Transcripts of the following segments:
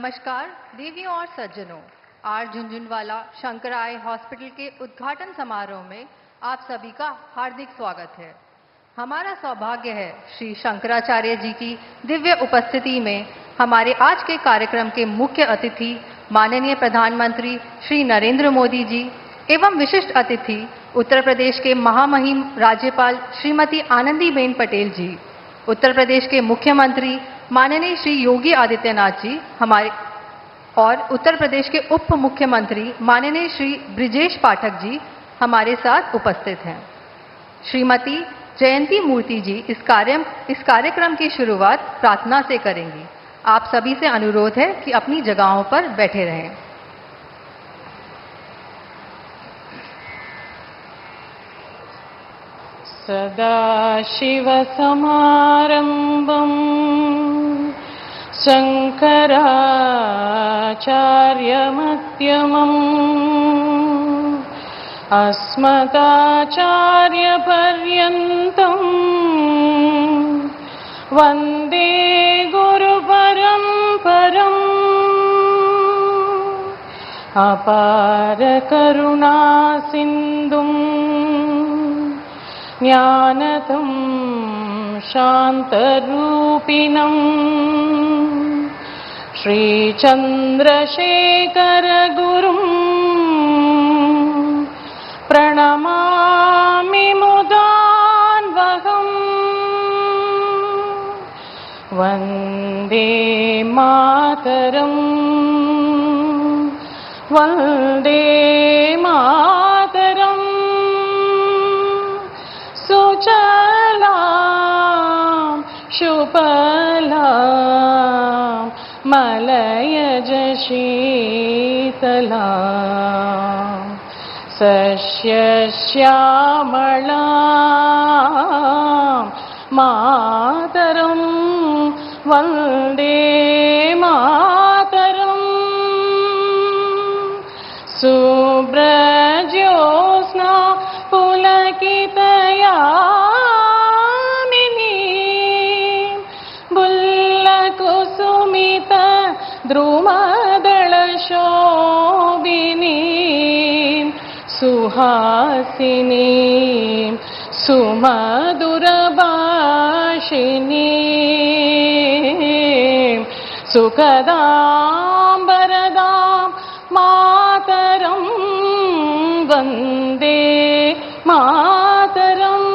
नमस्कार देवियों और सज्जनों, आर झुंझुनवाला शंकराय हॉस्पिटल के उद्घाटन समारोह में आप सभी का हार्दिक स्वागत है। हमारा सौभाग्य है श्री शंकराचार्य जी की दिव्य उपस्थिति में हमारे आज के कार्यक्रम के मुख्य अतिथि माननीय प्रधानमंत्री श्री नरेंद्र मोदी जी एवं विशिष्ट अतिथि उत्तर प्रदेश के महामहिम राज्यपाल श्रीमती आनंदीबेन पटेल जी, उत्तर प्रदेश के मुख्यमंत्री माननीय श्री योगी आदित्यनाथ जी हमारे और उत्तर प्रदेश के उप मुख्यमंत्री माननीय श्री ब्रिजेश पाठक जी हमारे साथ उपस्थित हैं। श्रीमती जयंती मूर्ति जी इस कार्यक्रम की शुरुआत प्रार्थना से करेंगी। आप सभी से अनुरोध है कि अपनी जगहों पर बैठे रहें। सदाशिवसमारम्भम् शङ्कराचार्यमध्यमम् अस्मदाचार्यपर्यन्तम् वन्दे गुरुपरम्परम्। अपारकरुणासिन्धुम् ज्ञानदं शान्तरूपिणं श्रीचन्द्रशेखरगुरुं प्रणमामि मुदान्वहम्। वन्दे मातरम् वन्दे मातरम्। सुजलां शुभलां मलयज शीतलां सस्यश्यामलां मातरं वन्दे मातरम्। शुभ्रज्योत्स्ना पुलकितयामिनी बुल्लकुसुमित द्रुमदलशोभिनी सुहासिनी सुमधुरभाषिणी सुखदां वरदां मातरं वन्दे मातरम्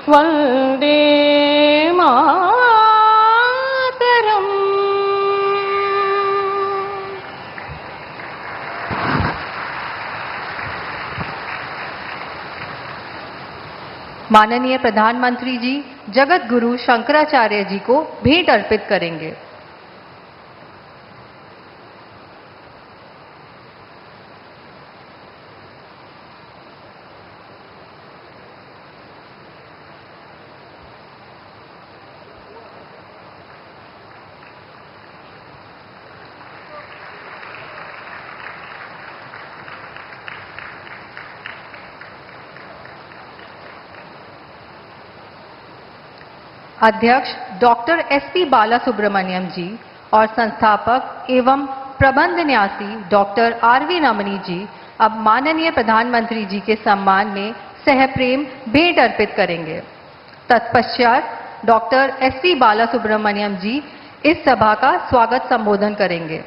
वन्दे मातरम्। माननीय प्रधानमंत्री जी जगत गुरु शंकराचार्य जी को भेंट अर्पित करेंगे। अध्यक्ष डॉक्टर एसपी बालासुब्रमण्यम जी और संस्थापक एवं प्रबंध न्यासी डॉक्टर आरवी रमनी जी अब माननीय प्रधानमंत्री जी के सम्मान में सहप्रेम भेंट अर्पित करेंगे। तत्पश्चात डॉक्टर एसपी बालासुब्रमण्यम जी इस सभा का स्वागत संबोधन करेंगे।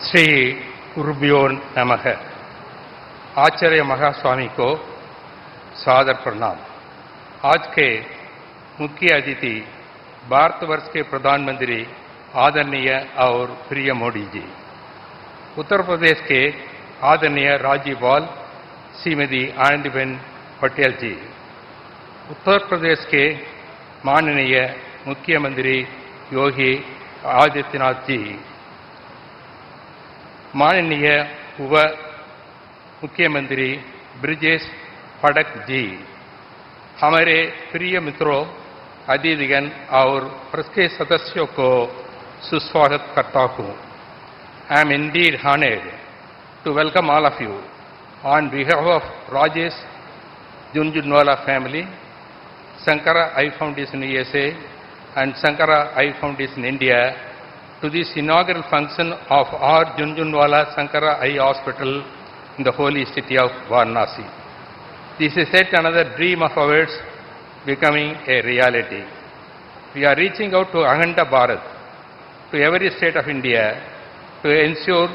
श्री गुरुभ्यो नमः। आचार्य महास्वामी को सादर प्रणाम। आज के मुख्य अतिथि भारतवर्ष के प्रधानमंत्री आदरणीय और प्रिय मोदी जी, उत्तर प्रदेश के आदरणीय राज्यपाल श्रीमती आनंदीबेन पटेल जी, उत्तर प्रदेश के माननीय मुख्यमंत्री योगी आदित्यनाथ जी, माननीय उप मुख्यमंत्री ब्रिजेश पाठक जी, हमारे प्रिय मित्रों, अतिथिगण और प्रेस के सदस्यों को सुस्वागत करता हूँ। I am indeed honored to welcome all of you on behalf of Rajesh Junjunwala family, Sankara Eye Foundation USA and Sankara Eye Foundation India to this inaugural function of our Junjunwala Sankara Eye Hospital in the holy city of Varanasi. This is yet another dream of ours becoming a reality. We are reaching out to Akhanda Bharat, to every state of India, to ensure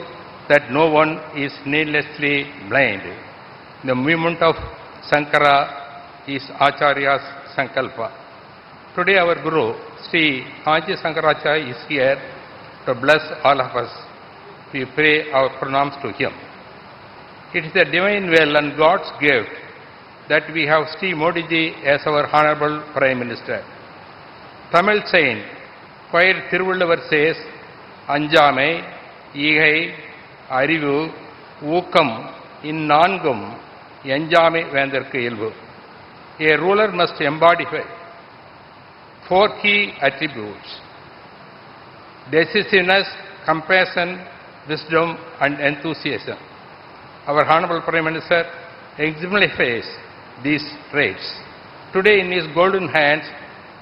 that no one is needlessly blind. The movement of Sankara is Acharya's Sankalpa. Today our Guru, Sri Adi Shankaracharya, is here to bless all of us. We pray our pranams to him. It is a divine will and God's gift that we have Sri Modi ji as our Honorable Prime Minister. Tamil saying, Quair Thiruvallur says, Anjame, Igai, Arivu, Ukam, in Nangum, Yanjame Vandarku Ilvu. A ruler must embody 4 key attributes: decisiveness, compassion, wisdom and enthusiasm. Our Honorable Prime Minister exemplifies these traits. Today in his golden hands,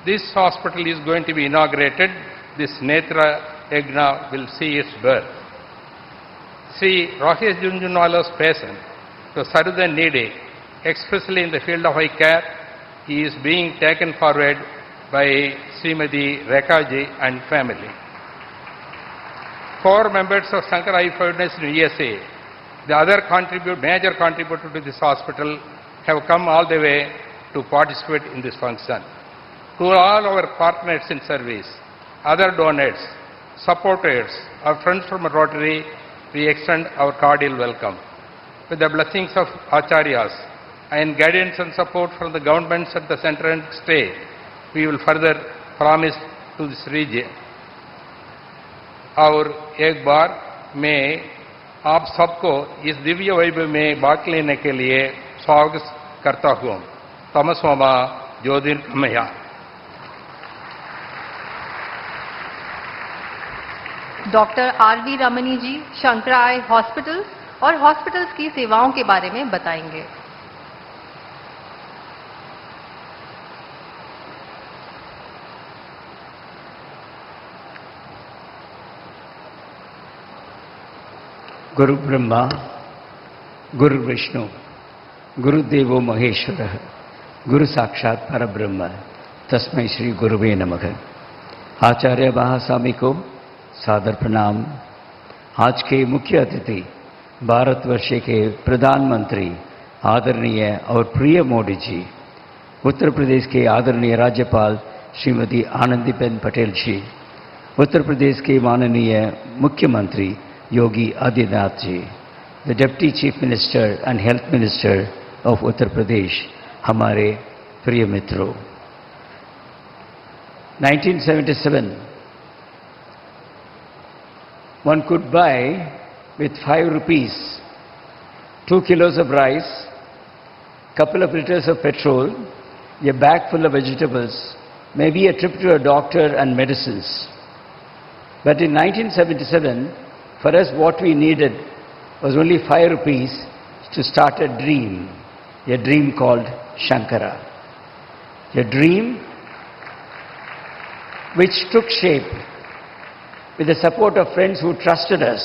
this hospital is going to be inaugurated. This Netra Yagna will see its birth. Sri Rajesh Junjunwala's passion to serve the needy, especially in the field of eye care, he is being taken forward by Srimati Rekha ji and family. 4 members of Sankara Eye Foundation USA, the other major contributor to this hospital, have come all the way to participate in this function. To all our partners in service, other donors, supporters, our friends from Rotary, we extend our cordial welcome. With the blessings of Acharyas and guidance and support from the governments at the center and state, we will further promise to this region. और एक बार मैं आप सबको इस दिव्य वैभव में भाग लेने के लिए स्वागत करता हूँ। तमस्वमा ज्योतिर्गमया। Doctor R V. Ramani ji Sankara eye hospital और हॉस्पिटल्स की सेवाओं के बारे में बताएंगे। गुरु ब्रह्मा गुरु विष्णु गुरुदेवो महेश्वरः गुरु साक्षात परब्रह्म तस्मै श्री गुरुवे नमः। आचार्य महास्वामी को सादर प्रणाम। आज के मुख्य अतिथि भारतवर्ष के प्रधानमंत्री आदरणीय और प्रिय मोदी जी, उत्तर प्रदेश के आदरणीय राज्यपाल श्रीमती आनंदीबेन पटेल जी, उत्तर प्रदेश के माननीय मुख्यमंत्री Yogi Adityanath ji, the deputy chief minister and health minister of Uttar Pradesh, हमारे प्रिय मित्रों। 1977 one could buy with 5 rupees 2 kilos of rice, couple of liters of petrol, a bag full of vegetables, maybe a trip to a doctor and medicines. But in 1977, for us what we needed was only 5 rupees to start a dream called Shankara. A dream which took shape with the support of friends who trusted us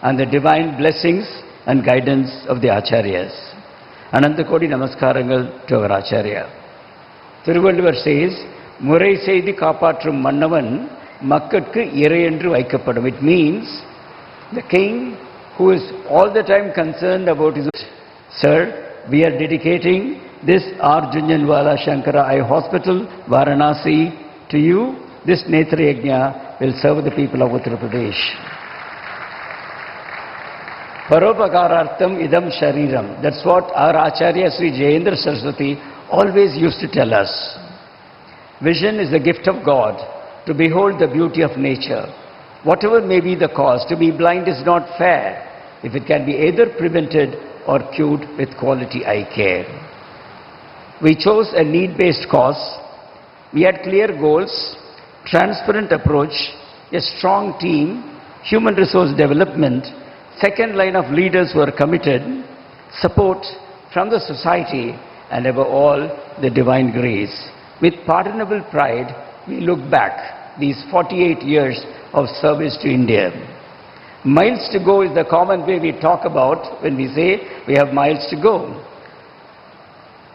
and the divine blessings and guidance of the Acharyas. Ananta Kodi Namaskarangal to our Acharya. Thiruvallur says, Murai Seidi Kapatrum Mannavan Makkatku Ire Endru Vaikappadum. It means the king who is all the time concerned about his... Sir, we are dedicating this R. Junjanwala Shankara Eye Hospital, Varanasi, to you. This Netra Yajna will serve the people of Uttar Pradesh. Paropakarartham idam shariram. That's what our Acharya Sri Jayendra Saraswati always used to tell us. Vision is the gift of God, to behold the beauty of nature. Whatever may be the cause, to be blind is not fair if it can be either prevented or cured with quality eye care. We chose a need-based cause. We had clear goals, transparent approach, a strong team, human resource development, second line of leaders who are committed, support from the society, and above all, the divine grace. With pardonable pride, we look back these 48 years of service to India. Miles to go is the common way we talk about when we say we have miles to go.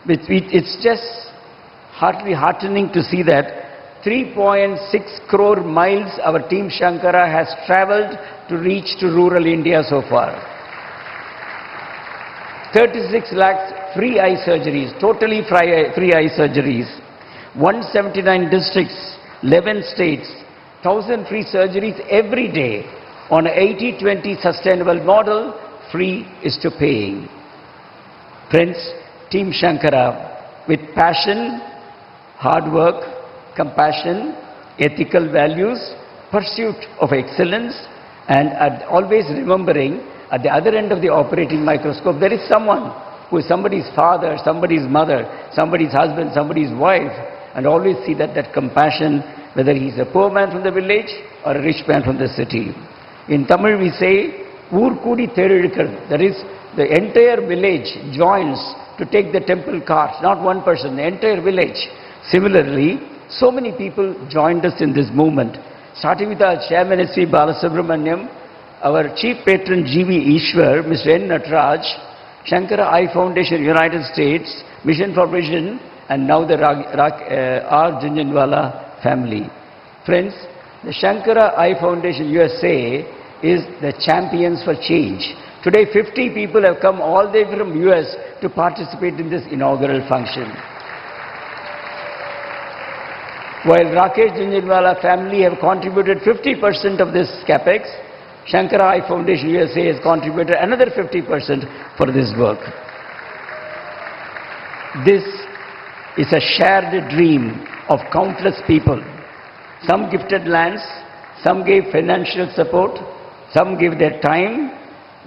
It's just heartening to see that 3.6 crore miles our team Shankara has traveled to reach to rural India so far. 36 lakhs free eye surgeries, totally free eye surgeries. 179 districts, 11 states, 1,000 free surgeries every day on an 80-20 sustainable model, free is to paying. Friends, Team Shankara, with passion, hard work, compassion, ethical values, pursuit of excellence, and always remembering at the other end of the operating microscope, there is someone who is somebody's father, somebody's mother, somebody's husband, somebody's wife, and always see that compassion, whether he's a poor man from the village or a rich man from the city. In Tamil we say, Oor Koodi Theruzhukal, that is, the entire village joins to take the temple cart, not one person, the entire village. Similarly, so many people joined us in this movement, starting with our chairman S.V. Balasubramaniam, our chief patron G.V. Ishwar, Mr. N. Nataraj, Shankara Eye Foundation United States, Mission for Vision, and now the R. Junjanwala family. Friends, the Shankara Eye Foundation USA is the champions for change. Today 50 people have come all the way from US to participate in this inaugural function. While Rakesh Junjanwala family have contributed 50% of this capex, Shankara Eye Foundation USA has contributed another 50% for this work. This is a shared dream of countless people. Some gifted lands, some gave financial support, some gave their time,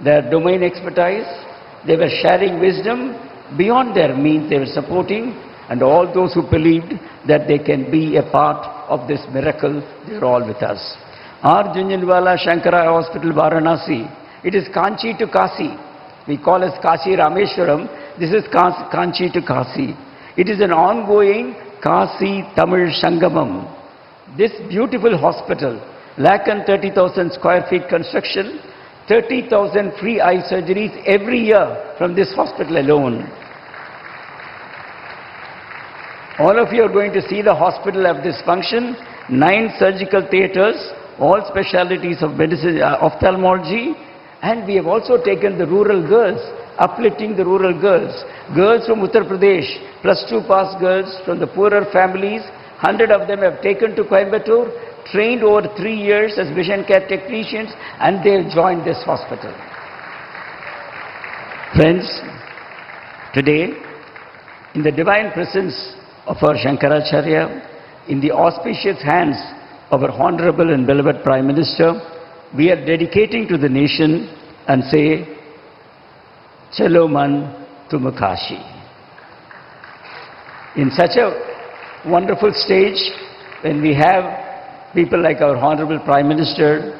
their domain expertise. They were sharing wisdom beyond their means. They were supporting, and all those who believed that they can be a part of this miracle, they are all with us. R. Junjanwala Shankara Hospital, Varanasi. It is Kanchi to Kasi. We call it Kashi Rameshwaram. This is Kanchi to Kasi. It is an ongoing Kasi Tamil Sangamam. This beautiful hospital, 130,000 square feet construction, 30,000 free eye surgeries every year from this hospital alone. All of you are going to see the hospital of this function, 9 surgical theatres, all specialties of medicine, ophthalmology, and we have also taken the rural girls, uplifting the rural girls. Girls from Uttar Pradesh, +2 pass girls from the poorer families, 100 of them have taken to Coimbatore, trained over 3 years as vision care technicians, and they have joined this hospital. Friends, today, in the divine presence of our Shankaracharya, in the auspicious hands of our Honorable and beloved Prime Minister, we are dedicating to the nation and say, Chalo Man tum Kashi. In such a wonderful stage, when we have people like our Honorable Prime Minister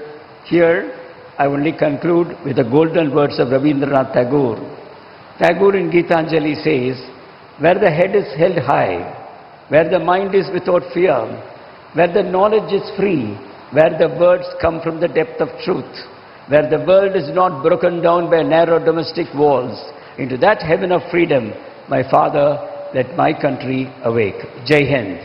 here, I only conclude with the golden words of Rabindranath Tagore. Tagore in Gitanjali says, where the head is held high, where the mind is without fear, where the knowledge is free, where the words come from the depth of truth, where the world is not broken down by narrow domestic walls, into that heaven of freedom, my Father, let my country awake. Jai Hind.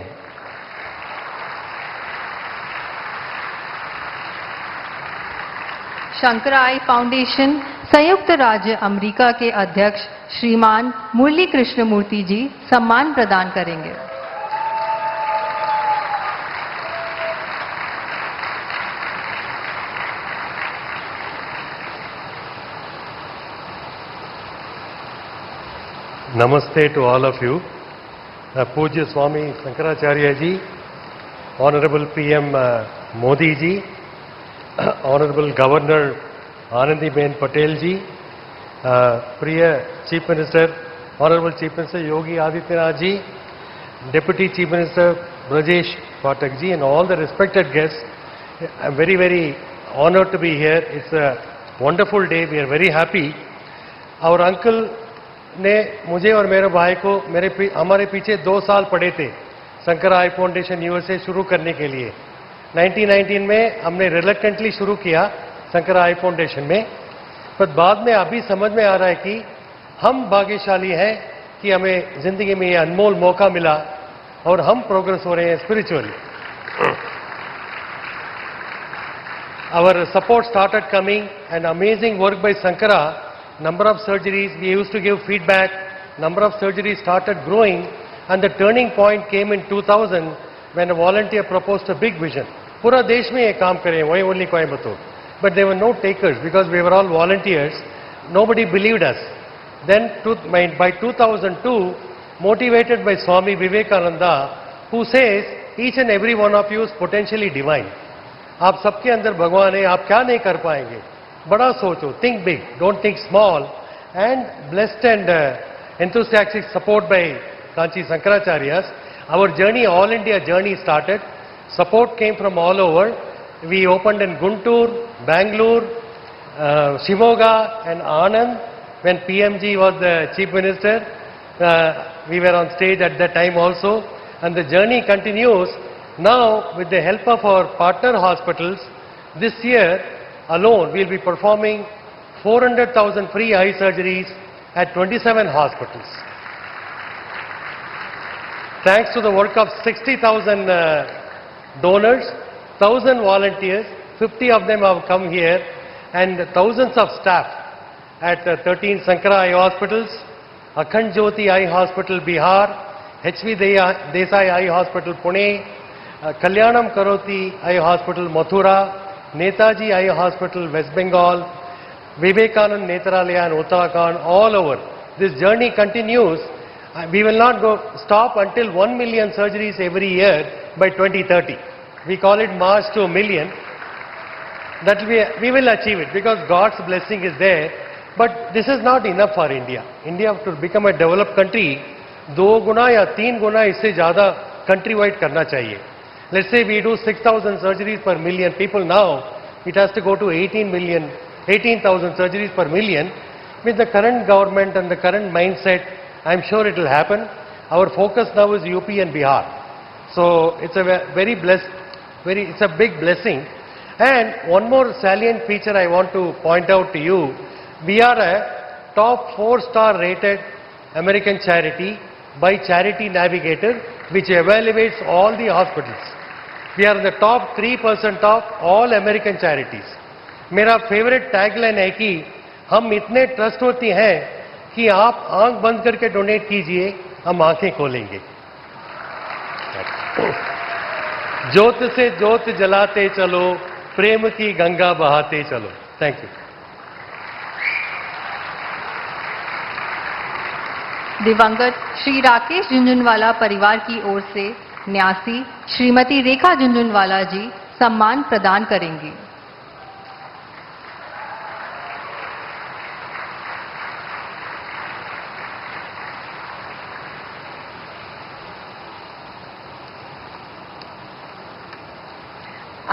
Sankara eye foundation संयुक्त राज्य America के अध्यक्ष श्रीमान मुरली कृष्णमूर्ति जी सम्मान प्रदान करेंगे। Namaste to all of you. Pujya Swami Shankaracharya ji, Honorable PM Modi ji, Honorable Governor Anandiben Patel ji, Priya Chief Minister, Honorable Chief Minister Yogi Adityanath ji, Deputy Chief Minister Brajesh Pathak ji, and all the respected guests. I'm very, very honored to be here. It's a wonderful day. We are very happy. Our uncle ने मुझे और मेरे भाई को हमारे पीछे 2 साल पड़े थे शंकरा आई फाउंडेशन यूएसए शुरू करने के लिए। 1919 में हमने रिलक्टेंटली शुरू किया शंकरा आई फाउंडेशन में, पर बाद में अभी समझ में आ रहा है कि हम भाग्यशाली हैं कि हमें जिंदगी में ये अनमोल मौका मिला और हम प्रोग्रेस हो रहे हैं spiritually. Our support started coming, and amazing work by Shankara. Number of surgeries, we used to give feedback, number of surgeries started growing, and the turning point came in 2000 when a volunteer proposed a big vision. पूरा देश में ये काम करें, वही only Coimbatore. But there were no takers because we were all volunteers. Nobody believed us. Then by 2002, motivated by Swami Vivekananda, who says each and every one of you is potentially divine. आप सबके अंदर भगवान है, आप क्या नहीं कर पाएंगे, बड़ा सोचो, think big, don't think small. And blessed and enthusiastic support by Kanchi Shankaracharyas, our journey, all India journey started. Support came from all over. We opened in Guntur, Bangalore, Shimoga and Anand. When PMG was the Chief Minister, we were on stage at that time also. And the journey continues. Now, with the help of our partner hospitals, this year alone, we'll be performing 400,000 free eye surgeries at 27 hospitals. Thanks to the work of 60,000 donors, 1,000 volunteers, 50 of them have come here, and thousands of staff at 13 Shankara Eye Hospitals, Akhand Jyoti Eye Hospital, Bihar, HV Desai Eye Hospital, Pune, Kalyanam Karoti Eye Hospital, Mathura, Netaji Eye Hospital, West Bengal, Vivekanand Netralaya and Uttarakhand, all over. This journey continues. We will not stop until 1 million surgeries every year by 2030. We call it March to a million. That we will achieve it because God's blessing is there. But this is not enough for India. India to become a developed country, 2 गुना या 3 गुना इससे ज़्यादा country wide करना चाहिए. Let's say we do 6,000 surgeries per million people now, it has to go to 18,000 surgeries per million. With the current government and the current mindset, I'm sure it will happen. Our focus now is UP and Bihar. So it's a very blessed, it's a big blessing. And one more salient feature I want to point out to you, we are a top 4-star rated American charity by Charity Navigator, which evaluates all the hospitals. We are in the top 3% of all American charities. मेरा favourite tagline है कि हम इतने trustworthy हैं कि आप आंख बंद करके डोनेट कीजिए, हम आंखें खोलेंगे. ज्योत से ज्योत जलाते चलो, प्रेम की गंगा बहाते चलो. Thank you. दिवंगत श्री राकेश झुंझुनवाला परिवार की ओर से न्यासी श्रीमती रेखा झुंझुनवाला जी सम्मान प्रदान करेंगी.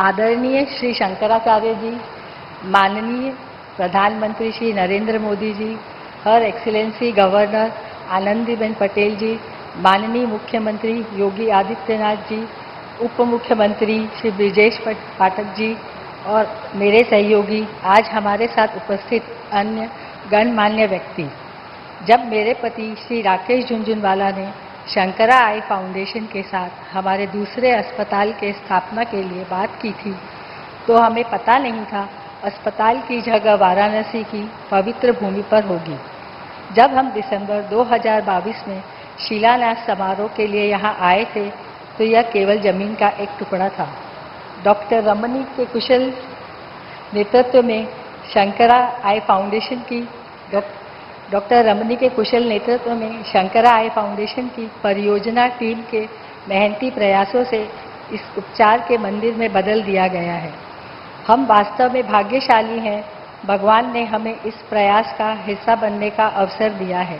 आदरणीय श्री शंकराचार्य जी, माननीय प्रधानमंत्री श्री नरेंद्र मोदी जी, हर एक्सीलेंसी गवर्नर आनंदीबेन पटेल जी, माननीय मुख्यमंत्री योगी आदित्यनाथ जी, उप मुख्यमंत्री श्री ब्रिजेश पाठक जी और मेरे सहयोगी, आज हमारे साथ उपस्थित अन्य गणमान्य व्यक्ति, जब मेरे पति श्री राकेश झुंझुनवाला ने शंकरा आई फाउंडेशन के साथ हमारे दूसरे अस्पताल के स्थापना के लिए बात की थी, तो हमें पता नहीं था अस्पताल की जगह वाराणसी की पवित्र भूमि पर होगी। जब हम दिसंबर 2022 में शिलान्यास समारोह के लिए यहाँ आए थे तो यह केवल जमीन का एक टुकड़ा था। डॉक्टर रमनी के कुशल नेतृत्व में शंकरा आई फाउंडेशन की परियोजना टीम के मेहनती प्रयासों से इस उपचार के मंदिर में बदल दिया गया है। हम वास्तव में भाग्यशाली हैं, भगवान ने हमें इस प्रयास का हिस्सा बनने का अवसर दिया है।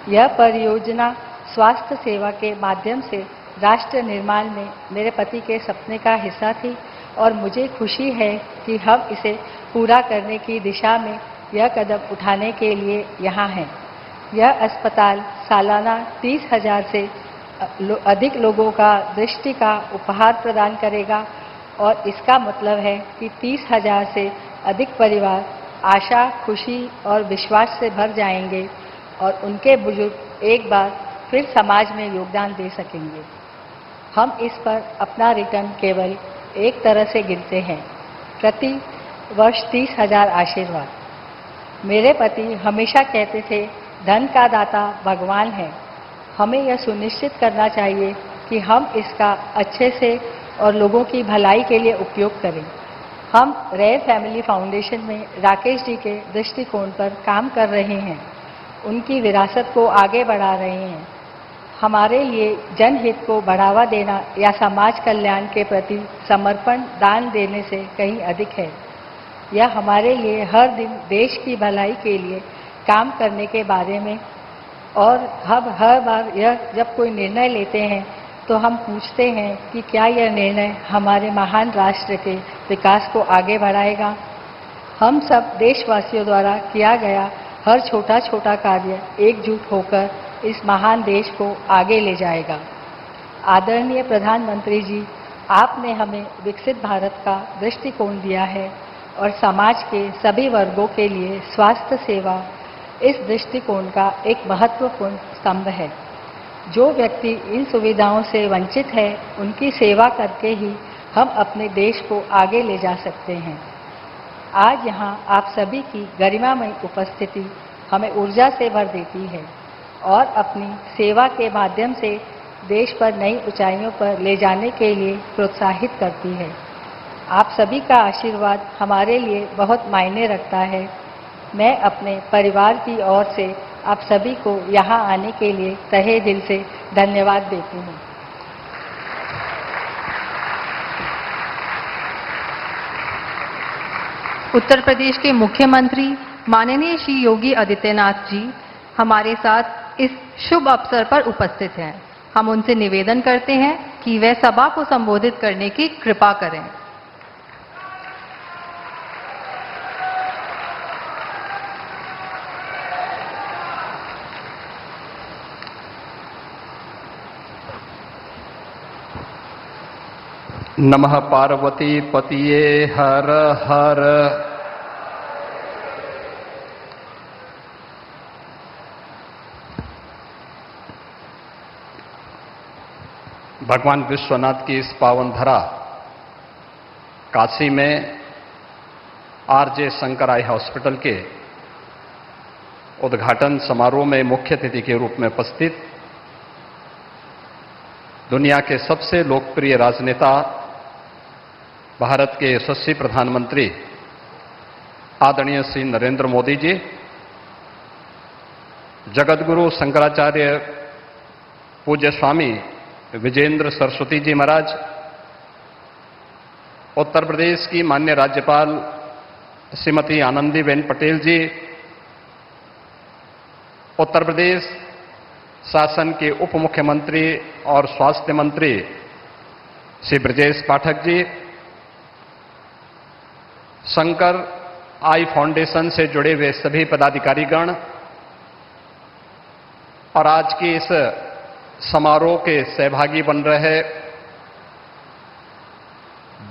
यह परियोजना स्वास्थ्य सेवा के माध्यम से राष्ट्र निर्माण में मेरे पति के सपने का हिस्सा थी और मुझे खुशी है कि हम इसे पूरा करने की दिशा में यह कदम उठाने के लिए यहाँ हैं। यह अस्पताल सालाना 30,000 से अधिक लोगों का दृष्टि का उपहार प्रदान करेगा और इसका मतलब है कि 30,000 से अधिक परिवार आशा, खुशी और विश्वास से भर जाएंगे और उनके बुजुर्ग एक बार फिर समाज में योगदान दे सकेंगे। हम इस पर अपना रिटर्न केवल एक तरह से गिनते हैं, प्रति वर्ष 30,000 आशीर्वाद। मेरे पति हमेशा कहते थे, धन का दाता भगवान है। हमें यह सुनिश्चित करना चाहिए कि हम इसका अच्छे से और लोगों की भलाई के लिए उपयोग करें। हम रेयर फैमिली फाउंडेशन में राकेश जी के दृष्टिकोण पर काम कर रहे हैं, उनकी विरासत को आगे बढ़ा रहे हैं। हमारे लिए जनहित को बढ़ावा देना या समाज कल्याण के प्रति समर्पण दान देने से कहीं अधिक है। यह हमारे लिए हर दिन देश की भलाई के लिए काम करने के बारे में, और हम हर बार यह जब कोई निर्णय लेते हैं तो हम पूछते हैं कि क्या यह निर्णय हमारे महान राष्ट्र के विकास को आगे बढ़ाएगा। हम सब देशवासियों द्वारा किया गया हर छोटा छोटा कार्य एकजुट होकर इस महान देश को आगे ले जाएगा। आदरणीय प्रधानमंत्री जी, आपने हमें विकसित भारत का दृष्टिकोण दिया है और समाज के सभी वर्गों के लिए स्वास्थ्य सेवा इस दृष्टिकोण का एक महत्वपूर्ण स्तंभ है। जो व्यक्ति इन सुविधाओं से वंचित है, उनकी सेवा करके ही हम अपने देश को आगे ले जा सकते हैं। आज यहाँ आप सभी की गरिमामय उपस्थिति हमें ऊर्जा से भर देती है और अपनी सेवा के माध्यम से देश पर नई ऊंचाइयों पर ले जाने के लिए प्रोत्साहित करती है। आप सभी का आशीर्वाद हमारे लिए बहुत मायने रखता है। मैं अपने परिवार की ओर से आप सभी को यहाँ आने के लिए तहे दिल से धन्यवाद देती हूँ। उत्तर प्रदेश के मुख्यमंत्री माननीय श्री योगी आदित्यनाथ जी हमारे साथ इस शुभ अवसर पर उपस्थित हैं। हम उनसे निवेदन करते हैं कि वे सभा को संबोधित करने की कृपा करें। नमः पार्वती पतिये हर हर। भगवान विश्वनाथ की इस पावन धरा काशी में आरजे शंकर आई हॉस्पिटल के उद्घाटन समारोह में मुख्य अतिथि के रूप में उपस्थित दुनिया के सबसे लोकप्रिय राजनेता, भारत के यशस्वी प्रधानमंत्री आदरणीय श्री नरेंद्र मोदी जी, जगतगुरु शंकराचार्य पूज्य स्वामी विजेंद्र सरस्वती जी महाराज, उत्तर प्रदेश की माननीय राज्यपाल श्रीमती आनंदीबेन पटेल जी, उत्तर प्रदेश शासन के उप मुख्यमंत्री और स्वास्थ्य मंत्री श्री ब्रजेश पाठक जी, शंकर आई फाउंडेशन से जुड़े हुए सभी पदाधिकारीगण और आज के इस समारोह के सहभागी बन रहे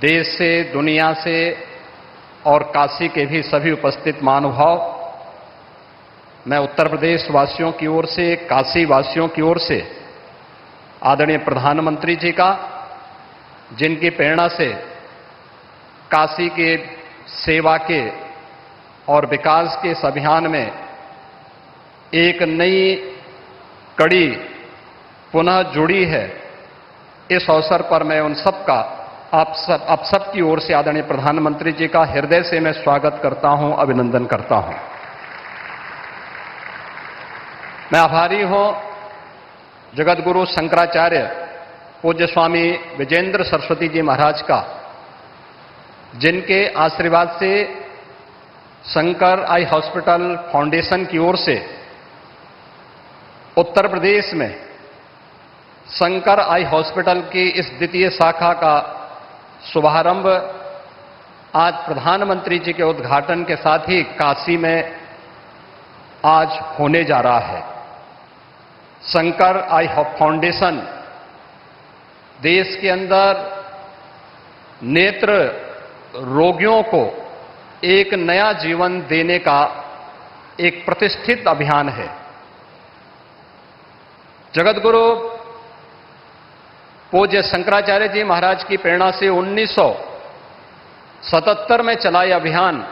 देश से, दुनिया से और काशी के भी सभी उपस्थित महानुभाव, मैं उत्तर प्रदेश वासियों की ओर से, काशी वासियों की ओर से आदरणीय प्रधानमंत्री जी का, जिनकी प्रेरणा से काशी के सेवा के और विकास के इस अभियान में एक नई कड़ी पुनः जुड़ी है। इस अवसर पर मैं उन सबका आप सब की ओर से आदरणीय प्रधानमंत्री जी का हृदय से मैं स्वागत करता हूं, अभिनंदन करता हूं। मैं आभारी हूं जगतगुरु शंकराचार्य पूज्य स्वामी विजेंद्र सरस्वती जी महाराज का, जिनके आशीर्वाद से शंकर आई हॉस्पिटल फाउंडेशन की ओर से उत्तर प्रदेश में शंकर आई हॉस्पिटल की इस द्वितीय शाखा का शुभारंभ आज प्रधानमंत्री जी के उद्घाटन के साथ ही काशी में आज होने जा रहा है। शंकर आई फाउंडेशन देश के अंदर नेत्र रोगियों को एक नया जीवन देने का एक प्रतिष्ठित अभियान है। जगतगुरु पूज्य शंकराचार्य जी महाराज की प्रेरणा से 1977 में चला यह अभियान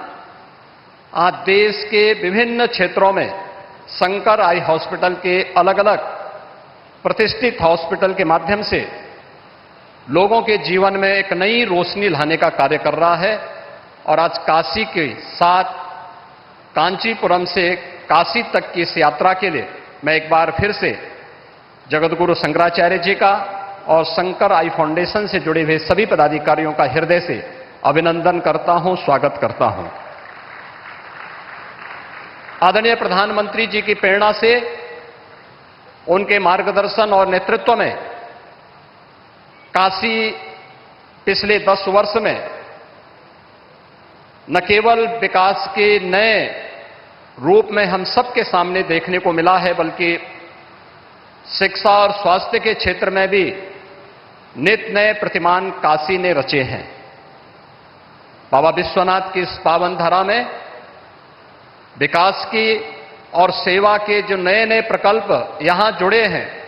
आज देश के विभिन्न क्षेत्रों में शंकर आई हॉस्पिटल के अलग अलग प्रतिष्ठित हॉस्पिटल के माध्यम से लोगों के जीवन में एक नई रोशनी लाने का कार्य कर रहा है। और आज काशी के साथ कांचीपुरम से काशी तक की इस यात्रा के लिए मैं एक बार फिर से जगतगुरु शंकराचार्य जी का और शंकर आई फाउंडेशन से जुड़े हुए सभी पदाधिकारियों का हृदय से अभिनंदन करता हूं, स्वागत करता हूं। आदरणीय प्रधानमंत्री जी की प्रेरणा से, उनके मार्गदर्शन और नेतृत्व में काशी पिछले 10 वर्ष में न केवल विकास के नए रूप में हम सबके सामने देखने को मिला है, बल्कि शिक्षा और स्वास्थ्य के क्षेत्र में भी नित नए प्रतिमान काशी ने रचे हैं। बाबा विश्वनाथ की इस पावन धरा में विकास की और सेवा के जो नए नए प्रकल्प यहां जुड़े हैं,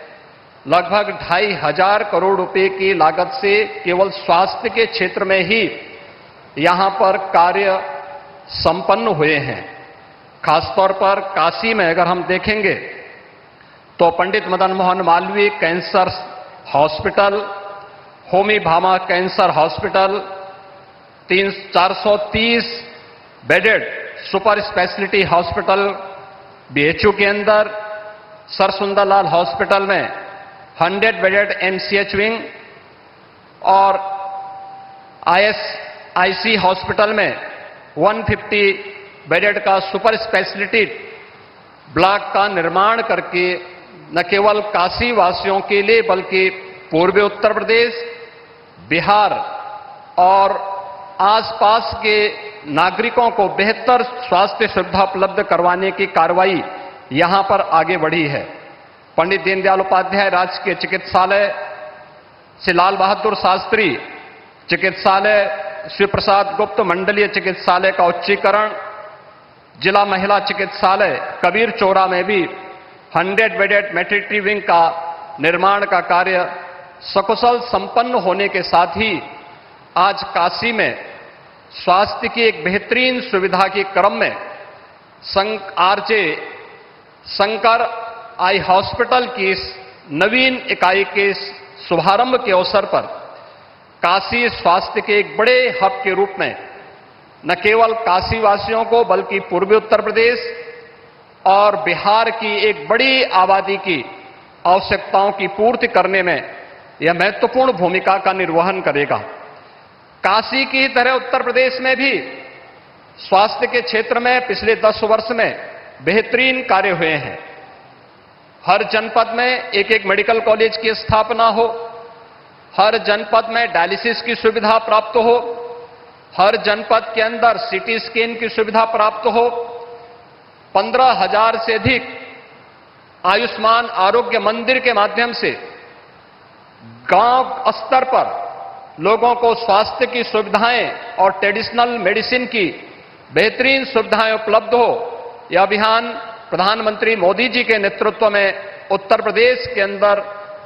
लगभग 2,500 करोड़ रुपए की लागत से केवल स्वास्थ्य के क्षेत्र में ही यहां पर कार्य संपन्न हुए हैं। खासतौर पर काशी में अगर हम देखेंगे तो Pandit Madan Mohan Malviya cancer hospital, Homi Bhama cancer hospital, 430 bedded super speciality hospital BHU के अंदर, सर सुंदरलाल हॉस्पिटल में 100 बेडेड एमसीएच विंग और आईएसआईसी हॉस्पिटल में 150 बेडेड का सुपर स्पेशलिटी ब्लॉक का निर्माण करके न केवल काशी वासियों के लिए बल्कि पूर्वी उत्तर प्रदेश, बिहार और आसपास के नागरिकों को बेहतर स्वास्थ्य सुविधा उपलब्ध करवाने की कार्रवाई यहां पर आगे बढ़ी है। पंडित दीनदयाल उपाध्याय राजकीय चिकित्सालय, श्री लाल बहादुर शास्त्री चिकित्सालय, श्री प्रसाद गुप्त मंडलीय चिकित्सालय का उच्चीकरण, जिला महिला चिकित्सालय कबीर चौरा में भी 100 बेडेड मैटरनिटी विंग का निर्माण का कार्य सकुशल संपन्न होने के साथ ही आज काशी में स्वास्थ्य की एक बेहतरीन सुविधा के क्रम में शंकर आई हॉस्पिटल की इस नवीन इकाई के शुभारंभ के अवसर पर काशी स्वास्थ्य के एक बड़े हब के रूप में न केवल काशी वासियों को बल्कि पूर्वी उत्तर प्रदेश और बिहार की एक बड़ी आबादी की आवश्यकताओं की पूर्ति करने में यह महत्वपूर्ण भूमिका का निर्वहन करेगा। काशी की तरह उत्तर प्रदेश में भी स्वास्थ्य के क्षेत्र में पिछले 10 वर्ष में बेहतरीन कार्य हुए हैं। हर जनपद में एक मेडिकल कॉलेज की स्थापना हो, हर जनपद में डायलिसिस की सुविधा प्राप्त हो, हर जनपद के अंदर सीटी स्कैन की सुविधा प्राप्त हो, 15,000 से अधिक आयुष्मान आरोग्य मंदिर के माध्यम से गांव स्तर पर लोगों को स्वास्थ्य की सुविधाएं और ट्रेडिशनल मेडिसिन की बेहतरीन सुविधाएं उपलब्ध हो। यह अभियान प्रधानमंत्री मोदी जी के नेतृत्व में उत्तर प्रदेश के अंदर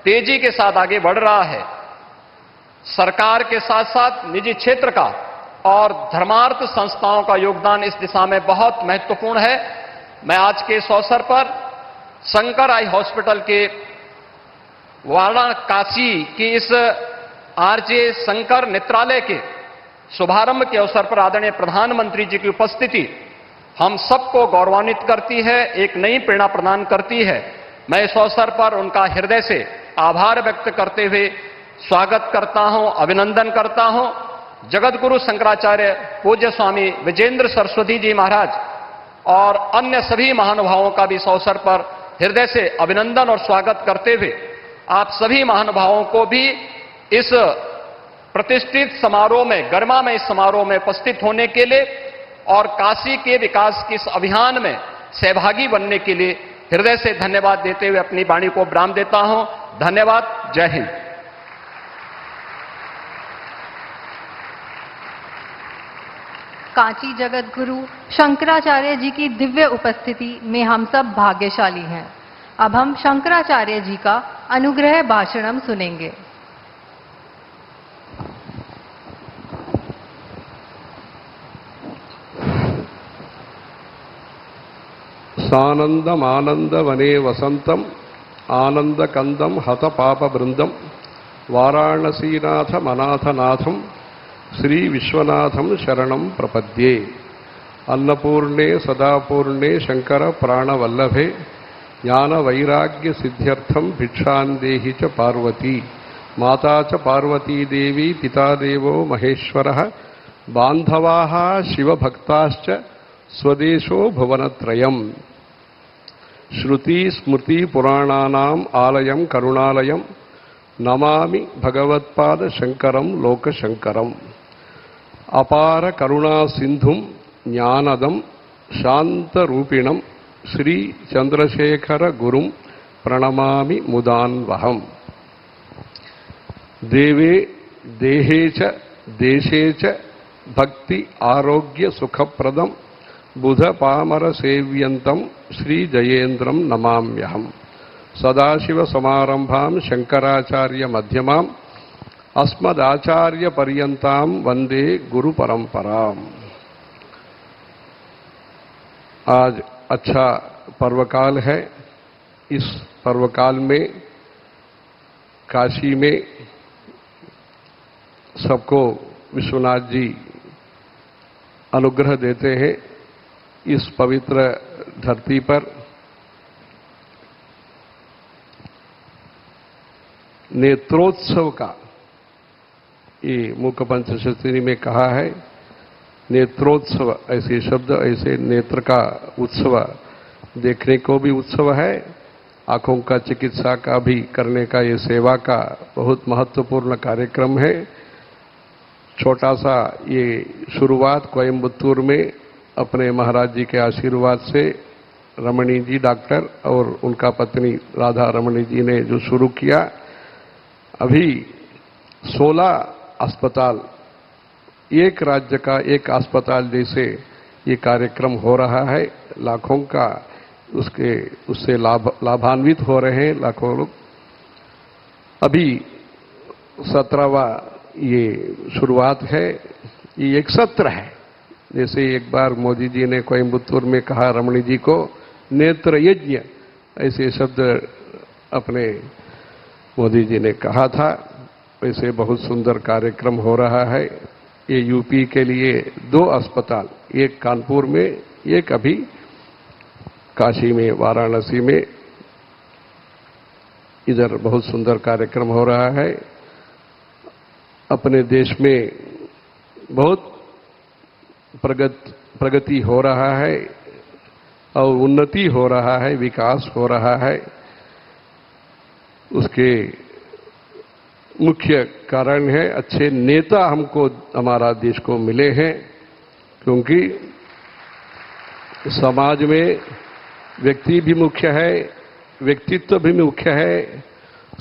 तेजी के साथ आगे बढ़ रहा है। सरकार के साथ साथ निजी क्षेत्र का और धर्मार्थ संस्थाओं का योगदान इस दिशा में बहुत महत्वपूर्ण है। मैं आज के इस अवसर पर शंकर आई हॉस्पिटल के वाराणसी की इस आरजे शंकर नेत्रालय के शुभारंभ के अवसर पर आदरणीय प्रधानमंत्री जी की उपस्थिति हम सबको गौरवान्वित करती है, एक नई प्रेरणा प्रदान करती है। मैं इस अवसर पर उनका हृदय से आभार व्यक्त करते हुए स्वागत करता हूं, अभिनंदन करता हूं। जगत गुरु शंकराचार्य पूज्य स्वामी विजेंद्र सरस्वती जी महाराज और अन्य सभी महानुभावों का भी इस अवसर पर हृदय से अभिनंदन और स्वागत करते हुए आप सभी महानुभावों को भी इस प्रतिष्ठित समारोह में, गरिमामय समारोह में उपस्थित होने के लिए और काशी के विकास के इस अभियान में सहभागी बनने के लिए हृदय से धन्यवाद देते हुए अपनी वाणी को विराम देता हूं। धन्यवाद। जय हिंद। कांची जगत गुरु शंकराचार्य जी की दिव्य उपस्थिति में हम सब भाग्यशाली हैं। अब हम शंकराचार्य जी का अनुग्रह भाषणम सुनेंगे। सानंदमानंद वने वसंतम आनंद कंदम हत पाप वृंदम वाराणसीनाथ मनाथनाथम श्री विश्वनाथम शरणं प्रपद्ये। अन्नपूर्णे सदापूर्णे शंकर प्राणवल्लभे ज्ञान वैराग्य सिद्ध्यर्थम भिक्षां देहि च पार्वती। माता च पार्वती देवी पिता देवो महेश्वरः बांधवाः शिवभक्ताश्च स्वदेशो भुवनत्रयम्। श्रुति स्मृति पुराणानाम् आलयं करुणालयं नमामि भगवत्पाद शंकरं लोकशंकरम्। अपार करुणा सिंधुं ज्ञानदं शांतरूपिणं श्री चंद्रशेखर गुरुं प्रणमामि मुदान्वहम्। देवे देहे च देशे च भक्ति आरोग्य सुखप्रदं बुध पामर सेव्यन्तं श्री जयेन्द्रं नमाम्यहम्। सदाशिव समारंभां शंकराचार्य मध्यमाम् अस्मदाचार्य पर्यन्तां वंदे गुरु परंपराम्। आज अच्छा पर्वकाल है। इस पर्वकाल में काशी में सबको विश्वनाथ जी अनुग्रह देते हैं। इस पवित्र धरती पर नेत्रोत्सव का, ये मुख पंचशती में कहा है नेत्रोत्सव, ऐसे शब्द, ऐसे नेत्र का उत्सव, देखने को भी उत्सव है, आंखों का चिकित्सा का भी करने का, ये सेवा का बहुत महत्वपूर्ण कार्यक्रम है। छोटा सा ये शुरुआत कोयम्बतूर में अपने महाराज जी के आशीर्वाद से रमणी जी डॉक्टर और उनका पत्नी राधा रमणी जी ने जो शुरू किया, अभी 16 अस्पताल, एक राज्य का एक अस्पताल जैसे ये कार्यक्रम हो रहा है। लाखों का उससे लाभान्वित हो रहे हैं लाखों लोग। अभी 17वां ये शुरुआत है। ये एक सत्र है। जैसे एक बार मोदी जी ने कोयम्बतूर में कहा रमणी जी को नेत्र यज्ञ, ऐसे शब्द अपने मोदी जी ने कहा था। वैसे बहुत सुंदर कार्यक्रम हो रहा है। ये यूपी के लिए 2 अस्पताल, एक कानपुर में, एक अभी काशी में, वाराणसी में, इधर बहुत सुंदर कार्यक्रम हो रहा है। अपने देश में बहुत प्रगति हो रहा है और उन्नति हो रहा है, विकास हो रहा है। उसके मुख्य कारण है अच्छे नेता हमको, हमारा देश को मिले हैं, क्योंकि समाज में व्यक्ति भी मुख्य है, व्यक्तित्व भी मुख्य है,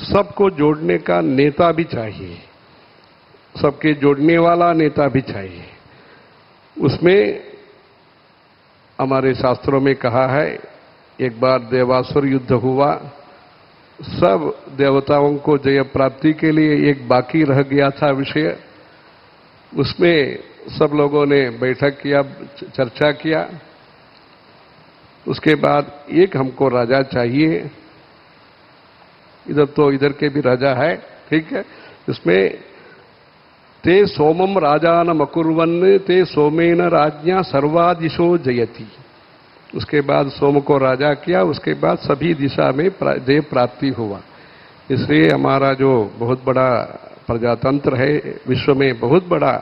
सबको जोड़ने का नेता भी चाहिए, सबके जोड़ने वाला नेता भी चाहिए। उसमें हमारे शास्त्रों में कहा है, एक बार देवासुर युद्ध हुआ, सब देवताओं को जय प्राप्ति के लिए एक बाकी रह गया था विषय। उसमें सब लोगों ने बैठक किया, चर्चा किया। उसके बाद एक हमको राजा चाहिए, इधर तो इधर के भी राजा है, ठीक है। इसमें ते सोमम राजानम अकुर्वन ते सोमेन राज्ञा सर्वादिशो जयति। उसके बाद सोम को राजा किया, उसके बाद सभी दिशा में जय प्राप्ति हुआ। इसलिए हमारा जो बहुत बड़ा प्रजातंत्र है, विश्व में बहुत बड़ा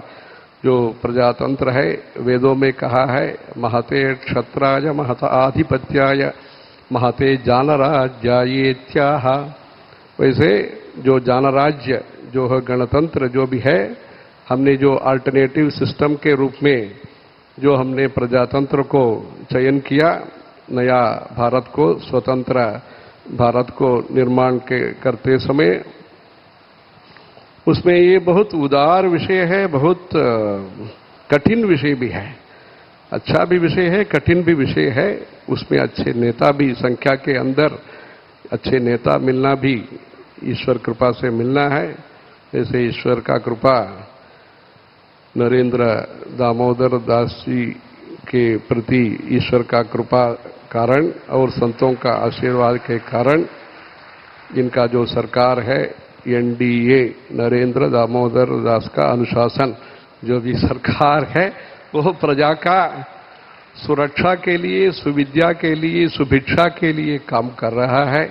जो प्रजातंत्र है, वेदों में कहा है महते क्षत्राय महत आधिपत्याय महते जानराज्यायेत्याह। वैसे जो जानराज्य जो है गणतंत्र जो भी है, हमने जो अल्टरनेटिव सिस्टम के रूप में जो हमने प्रजातंत्र को चयन किया, नया भारत को, स्वतंत्र भारत को निर्माण करते समय, उसमें ये बहुत उदार विषय है, बहुत कठिन विषय भी है। अच्छा भी विषय है, कठिन भी विषय है। उसमें अच्छे नेता भी, संख्या के अंदर अच्छे नेता मिलना भी ईश्वर कृपा से मिलना है। जैसे ईश्वर का कृपा नरेंद्र दामोदर दास जी के प्रति ईश्वर का कृपा कारण और संतों का आशीर्वाद के कारण इनका जो सरकार है एनडीए, नरेंद्र दामोदर दास का अनुशासन जो भी सरकार है, वो प्रजा का सुरक्षा के लिए, सुविद्या के लिए, सुभिक्षा के लिए काम कर रहा है।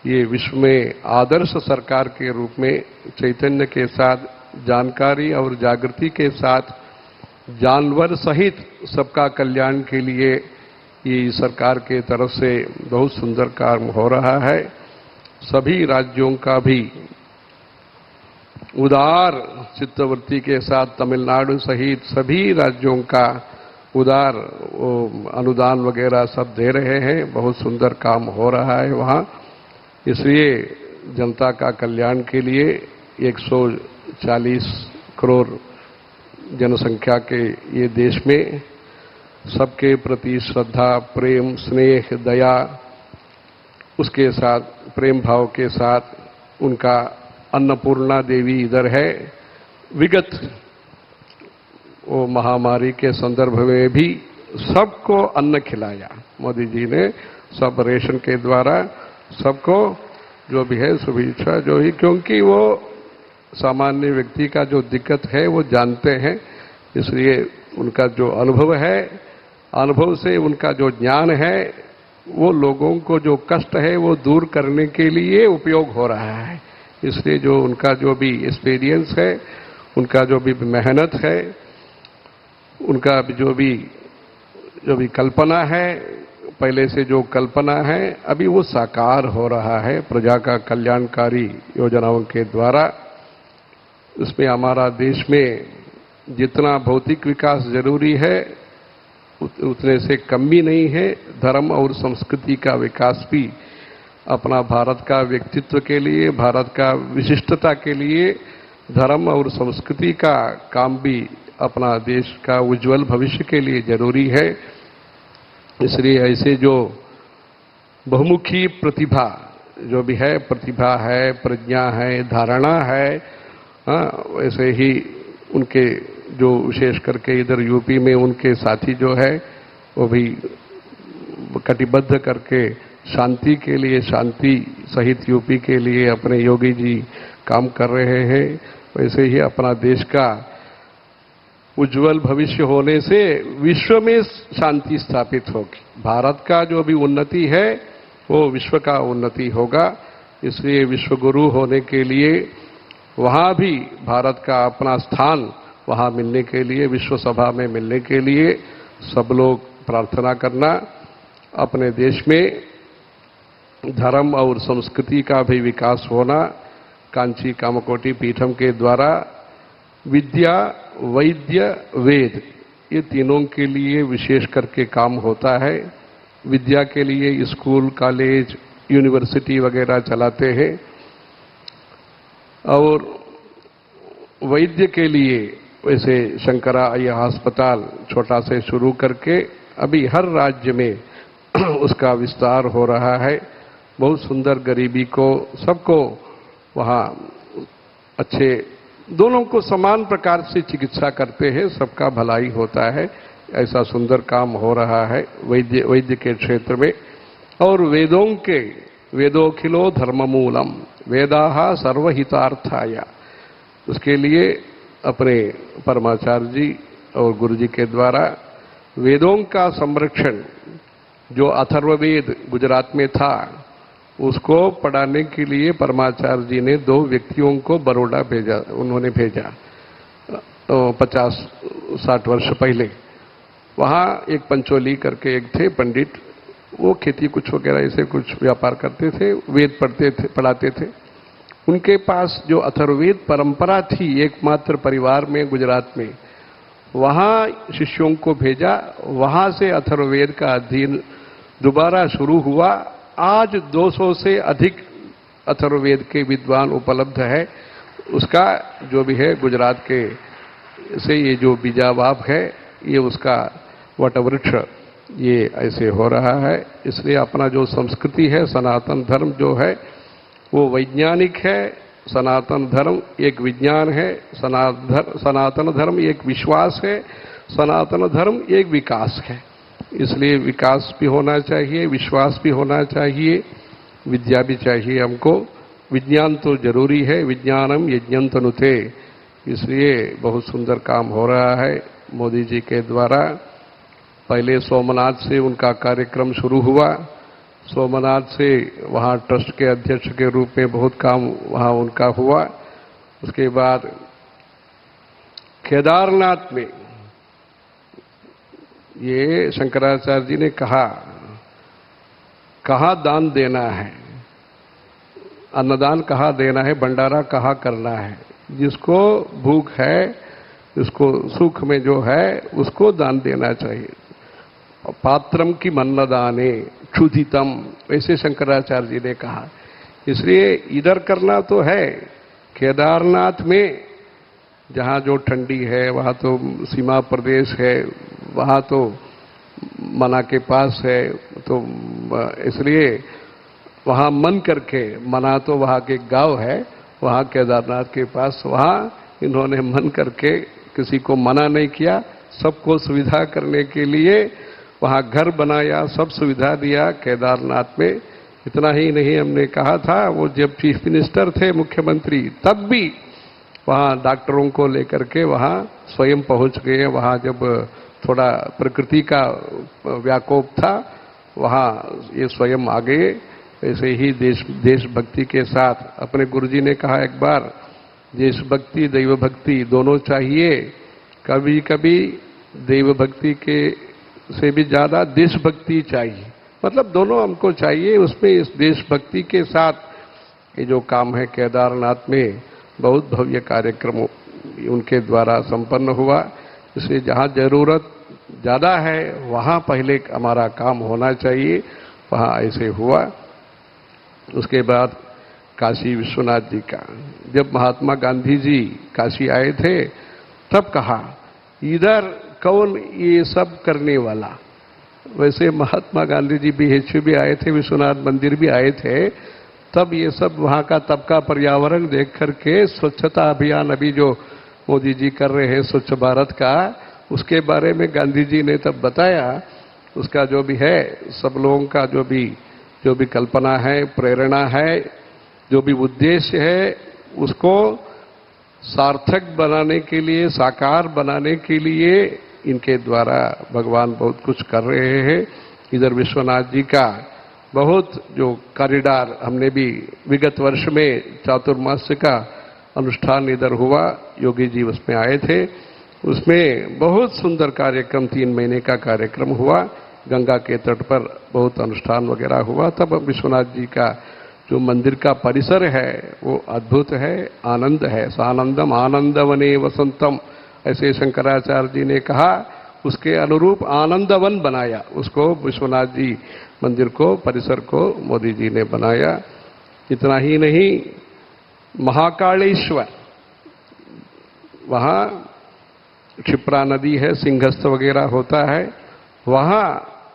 ये विश्व में आदर्श सरकार के रूप में चैतन्य के साथ, जानकारी और जागृति के साथ, जानवर सहित सबका कल्याण के लिए ये सरकार के तरफ से बहुत सुंदर काम हो रहा है। सभी राज्यों का भी उदार चित्तवृत्ति के साथ, तमिलनाडु सहित सभी राज्यों का उदार अनुदान वगैरह सब दे रहे हैं। बहुत सुंदर काम हो रहा है वहाँ। इसलिए जनता का कल्याण के लिए 140 करोड़ जनसंख्या के ये देश में सबके प्रति श्रद्धा, प्रेम, स्नेह, दया, उसके साथ प्रेम भाव के साथ उनका अन्नपूर्णा देवी इधर है। विगत वो महामारी के संदर्भ में भी सबको अन्न खिलाया मोदी जी ने, सब रेशन के द्वारा सबको जो भी है सुविधा जो ही, क्योंकि वो सामान्य व्यक्ति का जो दिक्कत है वो जानते हैं। इसलिए उनका जो अनुभव है, अनुभव से उनका जो ज्ञान है, वो लोगों को जो कष्ट है वो दूर करने के लिए उपयोग हो रहा है। इसलिए जो उनका जो भी एक्सपीरियंस है, उनका जो भी मेहनत है, उनका जो भी कल्पना है, पहले से जो कल्पना है अभी वो साकार हो रहा है प्रजा का कल्याणकारी योजनाओं के द्वारा। उसमें हमारा देश में जितना भौतिक विकास जरूरी है उतने से कम भी नहीं है। धर्म और संस्कृति का विकास भी अपना भारत का व्यक्तित्व के लिए, भारत का विशिष्टता के लिए धर्म और संस्कृति का काम भी अपना देश का उज्जवल भविष्य के लिए जरूरी है। इसलिए ऐसे जो बहुमुखी प्रतिभा जो भी है, प्रतिभा है, प्रज्ञा है, धारणा है, वैसे ही उनके जो विशेष करके इधर यूपी में उनके साथी जो है वो भी कटिबद्ध करके शांति के लिए, शांति सहित यूपी के लिए अपने योगी जी काम कर रहे हैं। वैसे ही अपना देश का उज्जवल भविष्य होने से विश्व में शांति स्थापित होगी। भारत का जो भी उन्नति है वो विश्व का उन्नति होगा। इसलिए विश्व गुरु होने के लिए वहाँ भी भारत का अपना स्थान वहाँ मिलने के लिए, विश्व सभा में मिलने के लिए सब लोग प्रार्थना करना। अपने देश में धर्म और संस्कृति का भी विकास होना। कांची कामकोटि पीठम के द्वारा विद्या, वैद्य, वेद ये तीनों के लिए विशेष करके काम होता है। विद्या के लिए स्कूल, कॉलेज, यूनिवर्सिटी वगैरह चलाते हैं और वैद्य के लिए वैसे शंकरा अय्या अस्पताल छोटा से शुरू करके अभी हर राज्य में उसका विस्तार हो रहा है। बहुत सुंदर, गरीबी को सबको वहाँ अच्छे दोनों को समान प्रकार से चिकित्सा करते हैं, सबका भलाई होता है। ऐसा सुंदर काम हो रहा है वैद्य के क्षेत्र में। और वेदोखिलो धर्ममूलम वेदाः सर्वहितार्थाय, उसके लिए अपने परमाचार्य जी और गुरु जी के द्वारा वेदों का संरक्षण, जो अथर्ववेद गुजरात में था, उसको पढ़ाने के लिए परमाचार्य जी ने 2 व्यक्तियों को बड़ौदा भेजा। उन्होंने भेजा 50-60 वर्ष पहले। वहाँ एक पंचोली करके एक थे पंडित, वो खेती कुछ वगैरह ऐसे कुछ व्यापार करते थे, वेद पढ़ाते थे। उनके पास जो अथर्ववेद परंपरा थी एकमात्र परिवार में गुजरात में, वहाँ शिष्यों को भेजा। वहाँ से अथर्ववेद का अध्ययन दोबारा शुरू हुआ। आज 200 से अधिक अथर्ववेद के विद्वान उपलब्ध है। उसका जो भी है गुजरात के से ये जो बीजावाप है, ये उसका वटवृक्ष ये ऐसे हो रहा है। इसलिए अपना जो संस्कृति है, सनातन धर्म जो है वो वैज्ञानिक है। सनातन धर्म एक विज्ञान है, सनातन धर्म एक विश्वास है, सनातन धर्म एक विकास है। इसलिए विकास भी होना चाहिए, विश्वास भी होना चाहिए, विद्या भी चाहिए हमको। विज्ञान तो जरूरी है, विज्ञानम यज्ञं तनुते। इसलिए बहुत सुंदर काम हो रहा है मोदी जी के द्वारा। पहले सोमनाथ से उनका कार्यक्रम शुरू हुआ। सोमनाथ से वहाँ ट्रस्ट के अध्यक्ष के रूप में बहुत काम वहाँ उनका हुआ। उसके बाद केदारनाथ में ये शंकराचार्य जी ने कहाँ दान देना है, अन्नदान कहाँ देना है, भंडारा कहाँ करना है। जिसको भूख है, जिसको सुख में जो है, उसको दान देना चाहिए। पात्रम की मन्नदाने क्षुधितम, ऐसे शंकराचार्य जी ने कहा। इसलिए इधर करना तो है, केदारनाथ में जहाँ जो ठंडी है, वहाँ तो सीमा प्रदेश है, वहाँ तो मना के पास है, तो इसलिए वहाँ मन करके, मना तो वहाँ के गांव है, वहाँ केदारनाथ के पास, वहाँ इन्होंने मन करके किसी को मना नहीं किया, सबको सुविधा करने के लिए वहाँ घर बनाया, सब सुविधा दिया केदारनाथ में। इतना ही नहीं, हमने कहा था वो जब चीफ मिनिस्टर थे, मुख्यमंत्री, तब भी वहाँ डॉक्टरों को लेकर के वहाँ स्वयं पहुँच गए। वहाँ जब थोड़ा प्रकृति का व्याकोप था, वहाँ ये स्वयं आ गए। ऐसे ही देशभक्ति के साथ अपने गुरुजी ने कहा एक बार, देशभक्ति दैव भक्ति दोनों चाहिए। कभी कभी दैव भक्ति के से भी ज्यादा देशभक्ति चाहिए, मतलब दोनों हमको चाहिए। उसमें इस देशभक्ति के साथ ये जो काम है केदारनाथ में, बहुत भव्य कार्यक्रम उनके द्वारा संपन्न हुआ। इसलिए जहाँ जरूरत ज़्यादा है वहाँ पहले हमारा काम होना चाहिए, वहाँ ऐसे हुआ। उसके बाद काशी विश्वनाथ जी का, जब महात्मा गांधी जी काशी आए थे, तब कहा इधर कौन ये सब करने वाला। वैसे महात्मा गांधी जी BHP भी आए थे, विश्वनाथ मंदिर भी आए थे, तब ये सब वहाँ का तब का पर्यावरण देख करके स्वच्छता अभियान अभी जो मोदी जी कर रहे हैं स्वच्छ भारत का, उसके बारे में गांधी जी ने तब बताया। उसका जो भी है, सब लोगों का जो भी कल्पना है, प्रेरणा है, जो भी उद्देश्य है, उसको सार्थक बनाने के लिए, साकार बनाने के लिए इनके द्वारा भगवान बहुत कुछ कर रहे हैं। इधर विश्वनाथ जी का बहुत जो कॉरिडोर, हमने भी विगत वर्ष में चातुर्मास्य का अनुष्ठान इधर हुआ, योगी जी उसमें आए थे। उसमें बहुत सुंदर कार्यक्रम, 3 महीने का कार्यक्रम हुआ, गंगा के तट पर बहुत अनुष्ठान वगैरह हुआ। तब विश्वनाथ जी का जो मंदिर का परिसर है वो अद्भुत है, आनंद है। सानंदम आनंदवने वसंतम, ऐसे शंकराचार्य जी ने कहा। उसके अनुरूप आनंदवन बनाया उसको, विश्वनाथ जी मंदिर को, परिसर को मोदी जी ने बनाया। इतना ही नहीं, महाकालेश्वर, वहाँ क्षिप्रा नदी है, सिंहस्थ वगैरह होता है, वहाँ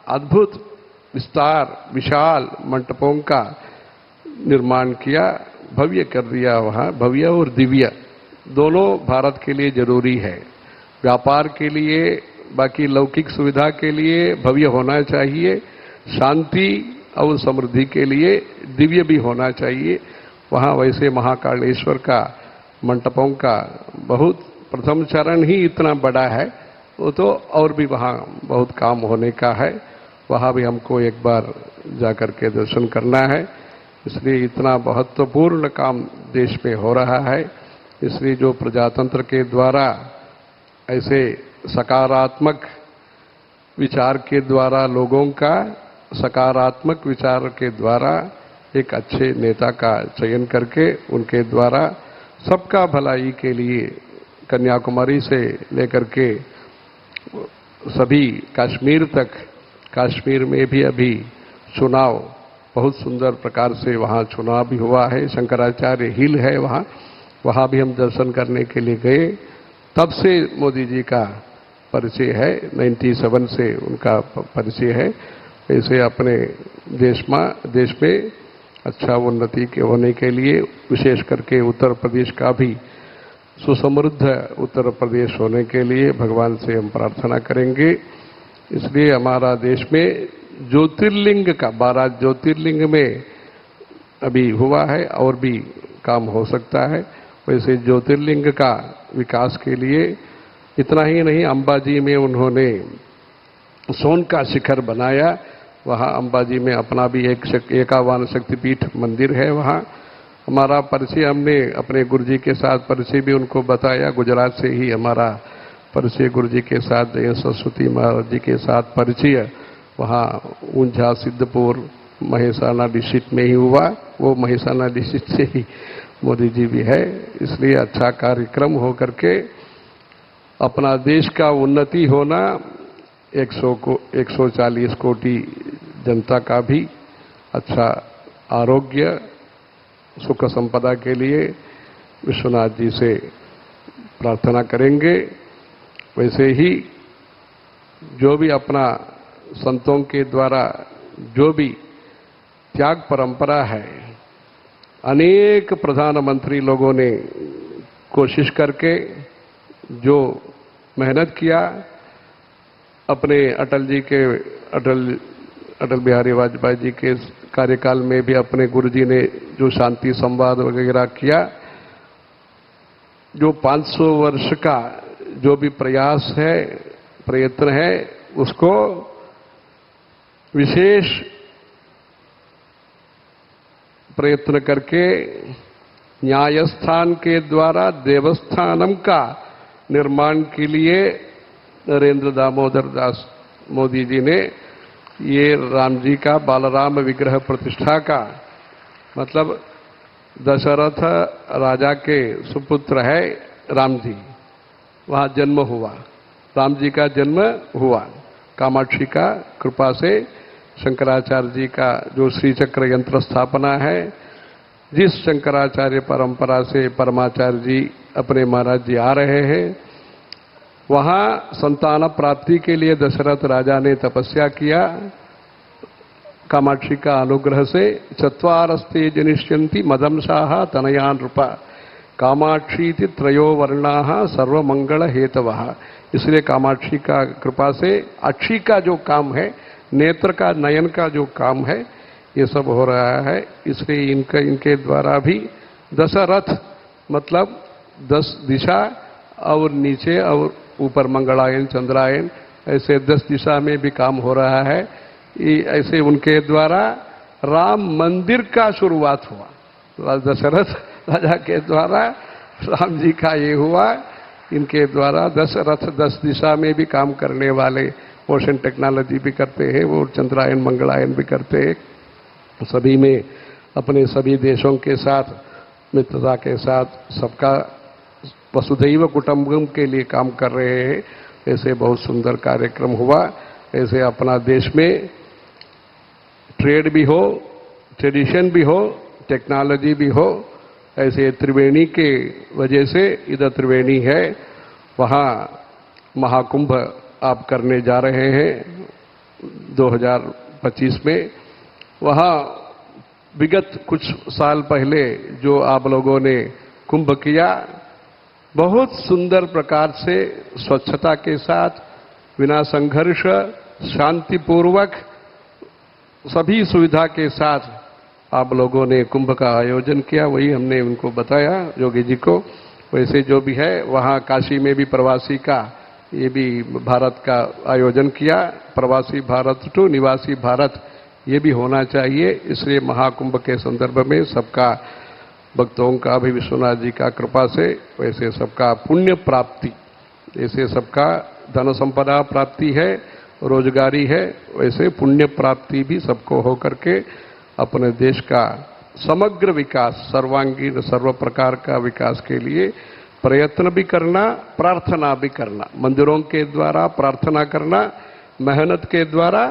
अद्भुत विस्तार, विशाल मंटपों का निर्माण किया, भव्य कर दिया। वहाँ भव्य और दिव्य दोनों भारत के लिए जरूरी है। व्यापार के लिए, बाकी लौकिक सुविधा के लिए भव्य होना चाहिए, शांति और समृद्धि के लिए दिव्य भी होना चाहिए। वहाँ वैसे महाकालेश्वर का मंटपों का बहुत प्रथम चरण ही इतना बड़ा है, वो तो और भी वहाँ बहुत काम होने का है। वहाँ भी हमको एक बार जाकर के दर्शन करना है। इसलिए इतना महत्वपूर्ण काम देश में हो रहा है। इसलिए जो प्रजातंत्र के द्वारा ऐसे सकारात्मक विचार के द्वारा, लोगों का सकारात्मक विचार के द्वारा एक अच्छे नेता का चयन करके उनके द्वारा सबका भलाई के लिए कन्याकुमारी से लेकर के सभी कश्मीर तक, कश्मीर में भी अभी चुनाव बहुत सुंदर प्रकार से वहाँ चुनाव भी हुआ है। शंकराचार्य हिल है वहाँ भी हम दर्शन करने के लिए गए। तब से मोदी जी का परिचय है, 97 से उनका परिचय है। ऐसे अपने देश में अच्छा उन्नति के होने के लिए, विशेष करके उत्तर प्रदेश का भी सुसमृद्ध उत्तर प्रदेश होने के लिए भगवान से हम प्रार्थना करेंगे। इसलिए हमारा देश में ज्योतिर्लिंग का 12 ज्योतिर्लिंग में अभी हुआ है और भी काम हो सकता है। वैसे ज्योतिर्लिंग का विकास के लिए इतना ही नहीं, अंबाजी में उन्होंने सोन का शिखर बनाया। वहाँ अंबाजी में अपना भी एक 51 शक्तिपीठ मंदिर है। वहाँ हमारा परिचय, हमने अपने गुरुजी के साथ परिचय भी उनको बताया। गुजरात से ही हमारा परिचय गुरुजी के साथ, जय सरस्वती महाराज जी के साथ परिचय वहाँ ऊंझा, सिद्धपुर, महेसाना डिस्ट्रिक्ट में ही हुआ। वो महेसाना डिस्ट्रिक्ट से ही मोदी जी भी है। इसलिए अच्छा कार्यक्रम हो करके अपना देश का उन्नति होना, 140 कोटि जनता का भी अच्छा आरोग्य, सुख संपदा के लिए विश्वनाथ जी से प्रार्थना करेंगे। वैसे ही जो भी अपना संतों के द्वारा जो भी त्याग परंपरा है, अनेक प्रधानमंत्री लोगों ने कोशिश करके जो मेहनत किया, अपने अटल बिहारी वाजपेयी जी के कार्यकाल में भी अपने गुरुजी ने जो शांति संवाद वगैरह किया, जो 500 वर्ष का जो भी प्रयास है, प्रयत्न है, उसको विशेष प्रयत्न करके न्यायस्थान के द्वारा देवस्थानम का निर्माण के लिए नरेंद्र दामोदर दास मोदी जी ने ये राम जी का बालराम विग्रह प्रतिष्ठा का, मतलब दशरथ राजा के सुपुत्र है राम जी, वहाँ जन्म हुआ, राम जी का जन्म हुआ। कामाक्षी का कृपा से शंकराचार्य जी का जो श्री चक्र यंत्र स्थापना है, जिस शंकराचार्य परंपरा से परमाचार्य जी अपने महाराज जी आ रहे हैं, वहाँ संतान प्राप्ति के लिए दशरथ राजा ने तपस्या किया। कामाक्षी का अनुग्रह से चत्वारस्ते जनिष्यन्ति मदंशाः तनयान रूपा कामाक्षीति त्रयो वर्णाः सर्वमंगल हेतवः। इसलिए कामाक्षी का कृपा से अक्षी का जो काम है, नेत्र का, नयन का जो काम है, ये सब हो रहा है। इसलिए इनके द्वारा भी दशरथ मतलब 10 दिशा और नीचे और ऊपर मंगलायन, चंद्रायन, ऐसे 10 दिशा में भी काम हो रहा है। ऐसे उनके द्वारा राम मंदिर का शुरुआत हुआ। दशरथ राजा के द्वारा राम जी का ये हुआ। इनके द्वारा दशरथ 10 दिशा में भी काम करने वाले, ओशन टेक्नोलॉजी भी करते हैं, वो चंद्रायन मंगलायन भी करते हैं। सभी में अपने सभी देशों के साथ मित्रता के साथ सबका वसुधैव कुटुंबकम के लिए काम कर रहे हैं। ऐसे बहुत सुंदर कार्यक्रम हुआ। ऐसे अपना देश में ट्रेड भी हो, ट्रेडिशन भी हो, टेक्नोलॉजी भी हो। ऐसे त्रिवेणी के वजह से, इधर त्रिवेणी है, वहाँ महाकुंभ आप करने जा रहे हैं 2025 में। वहाँ विगत कुछ साल पहले जो आप लोगों ने कुंभ किया, बहुत सुंदर प्रकार से स्वच्छता के साथ, बिना संघर्ष, शांतिपूर्वक, सभी सुविधा के साथ आप लोगों ने कुंभ का आयोजन किया। वही हमने उनको बताया, योगी जी को। वैसे जो भी है, वहाँ काशी में भी प्रवासी का, ये भी भारत का आयोजन किया। प्रवासी भारत टू निवासी भारत, ये भी होना चाहिए। इसलिए महाकुंभ के संदर्भ में सबका, भक्तों का भी विश्वनाथ जी का कृपा से, वैसे सबका पुण्य प्राप्ति, जैसे सबका धन संपदा प्राप्ति है, रोजगारी है, वैसे पुण्य प्राप्ति भी सबको हो करके अपने देश का समग्र विकास, सर्वांगीण सर्व प्रकार का विकास के लिए प्रयत्न भी करना, प्रार्थना भी करना, मंदिरों के द्वारा प्रार्थना करना, मेहनत के द्वारा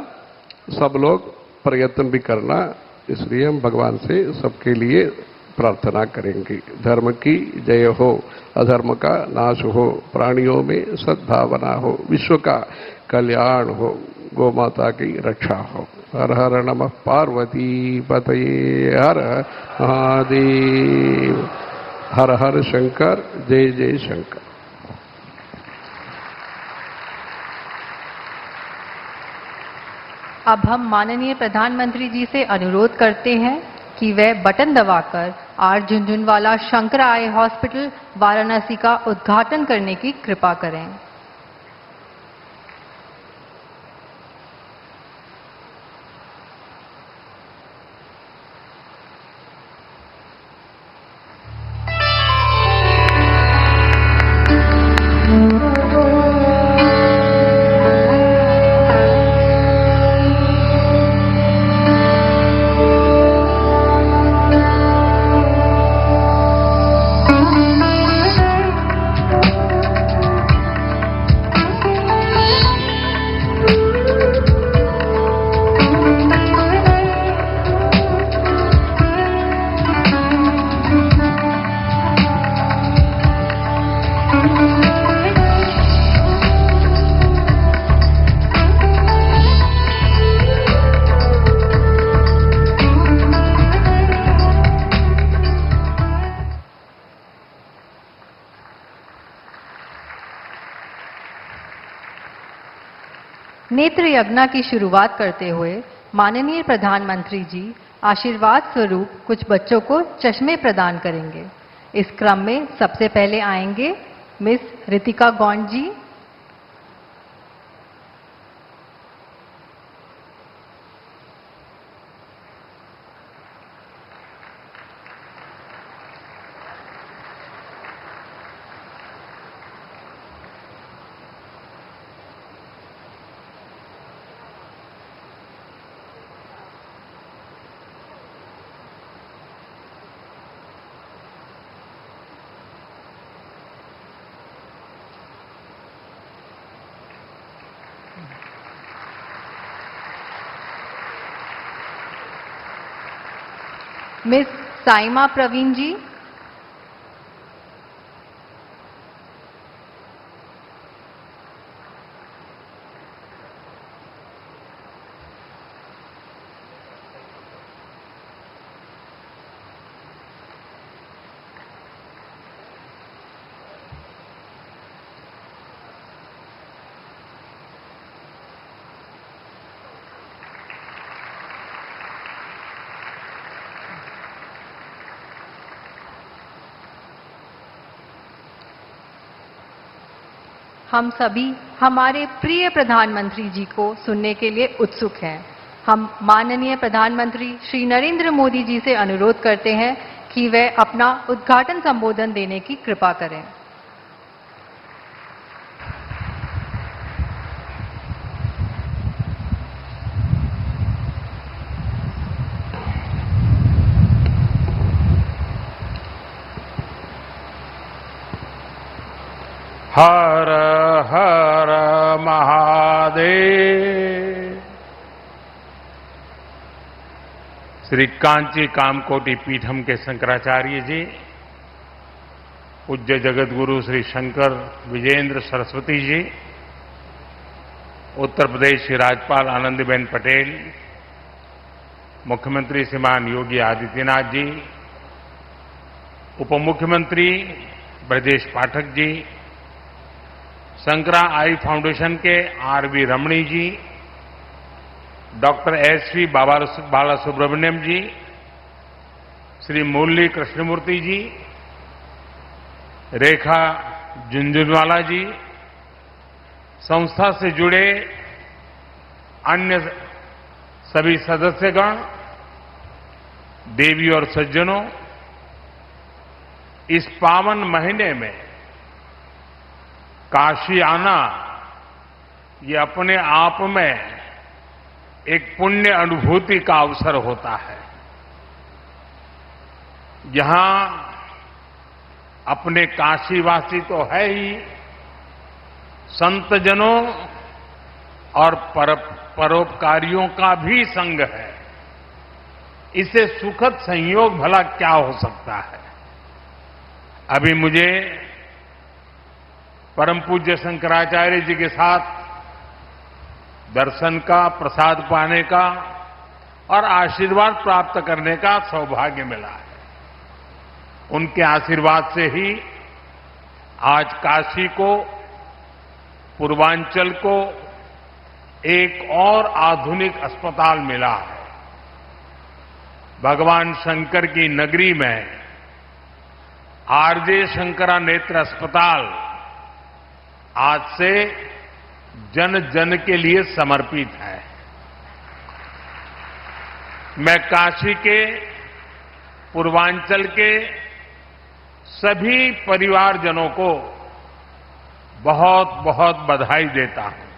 सब लोग प्रयत्न भी करना। इसलिए हम भगवान से सबके लिए प्रार्थना करेंगे। धर्म की जय हो, अधर्म का नाश हो, प्राणियों में सद्भावना हो, विश्व का कल्याण हो, गौ माता की रक्षा हो। हर हर नमः पार्वती पतये हर महादेव। हर हर शंकर, जय जय शंकर। अब हम माननीय प्रधानमंत्री जी से अनुरोध करते हैं कि वे बटन दबाकर R Jhunjhunwala Shankar eye hospital Varanasi का उद्घाटन करने की कृपा करें। नेत्र यज्ञ की शुरुआत करते हुए माननीय प्रधानमंत्री जी आशीर्वाद स्वरूप कुछ बच्चों को चश्मे प्रदान करेंगे। इस क्रम में सबसे पहले आएंगे मिस रितिका गौंड जी। मिस साइमा प्रवीण जी। हम सभी हमारे प्रिय प्रधानमंत्री जी को सुनने के लिए उत्सुक हैं। हम माननीय प्रधानमंत्री श्री नरेंद्र मोदी जी से अनुरोध करते हैं कि वे अपना उद्घाटन संबोधन देने की कृपा करें। हर हर महादेव। श्री कांची कामकोटि पीठम के शंकराचार्य जी, पूज्य जगत गुरु श्री शंकर विजेंद्र सरस्वती जी, उत्तर प्रदेश की राज्यपाल आनंदीबेन पटेल, मुख्यमंत्री श्रीमान योगी आदित्यनाथ जी, उप मुख्यमंत्री ब्रजेश पाठक जी, शंकरा आई फाउंडेशन के आर.वी. रमणी जी, डॉक्टर एस.वी. बालासुब्रमण्यम जी, श्री मुरली कृष्णमूर्ति जी, रेखा झुनझुनवाला जी, संस्था से जुड़े अन्य सभी सदस्यगण, देवी और सज्जनों, इस पावन महीने में काशी आना ये अपने आप में एक पुण्य अनुभूति का अवसर होता है। यहां अपने काशीवासी तो है ही, संतजनों और परोपकारियों का भी संग है। इसे सुखद संयोग भला क्या हो सकता है। अभी मुझे परम पूज्य शंकराचार्य जी के साथ दर्शन का, प्रसाद पाने का और आशीर्वाद प्राप्त करने का सौभाग्य मिला है। उनके आशीर्वाद से ही आज काशी को, पूर्वांचल को एक और आधुनिक अस्पताल मिला है। भगवान शंकर की नगरी में आरजे शंकरा नेत्र अस्पताल आज से जन जन के लिए समर्पित है। मैं काशी के, पूर्वांचल के सभी परिवारजनों को बहुत बहुत बधाई देता हूं।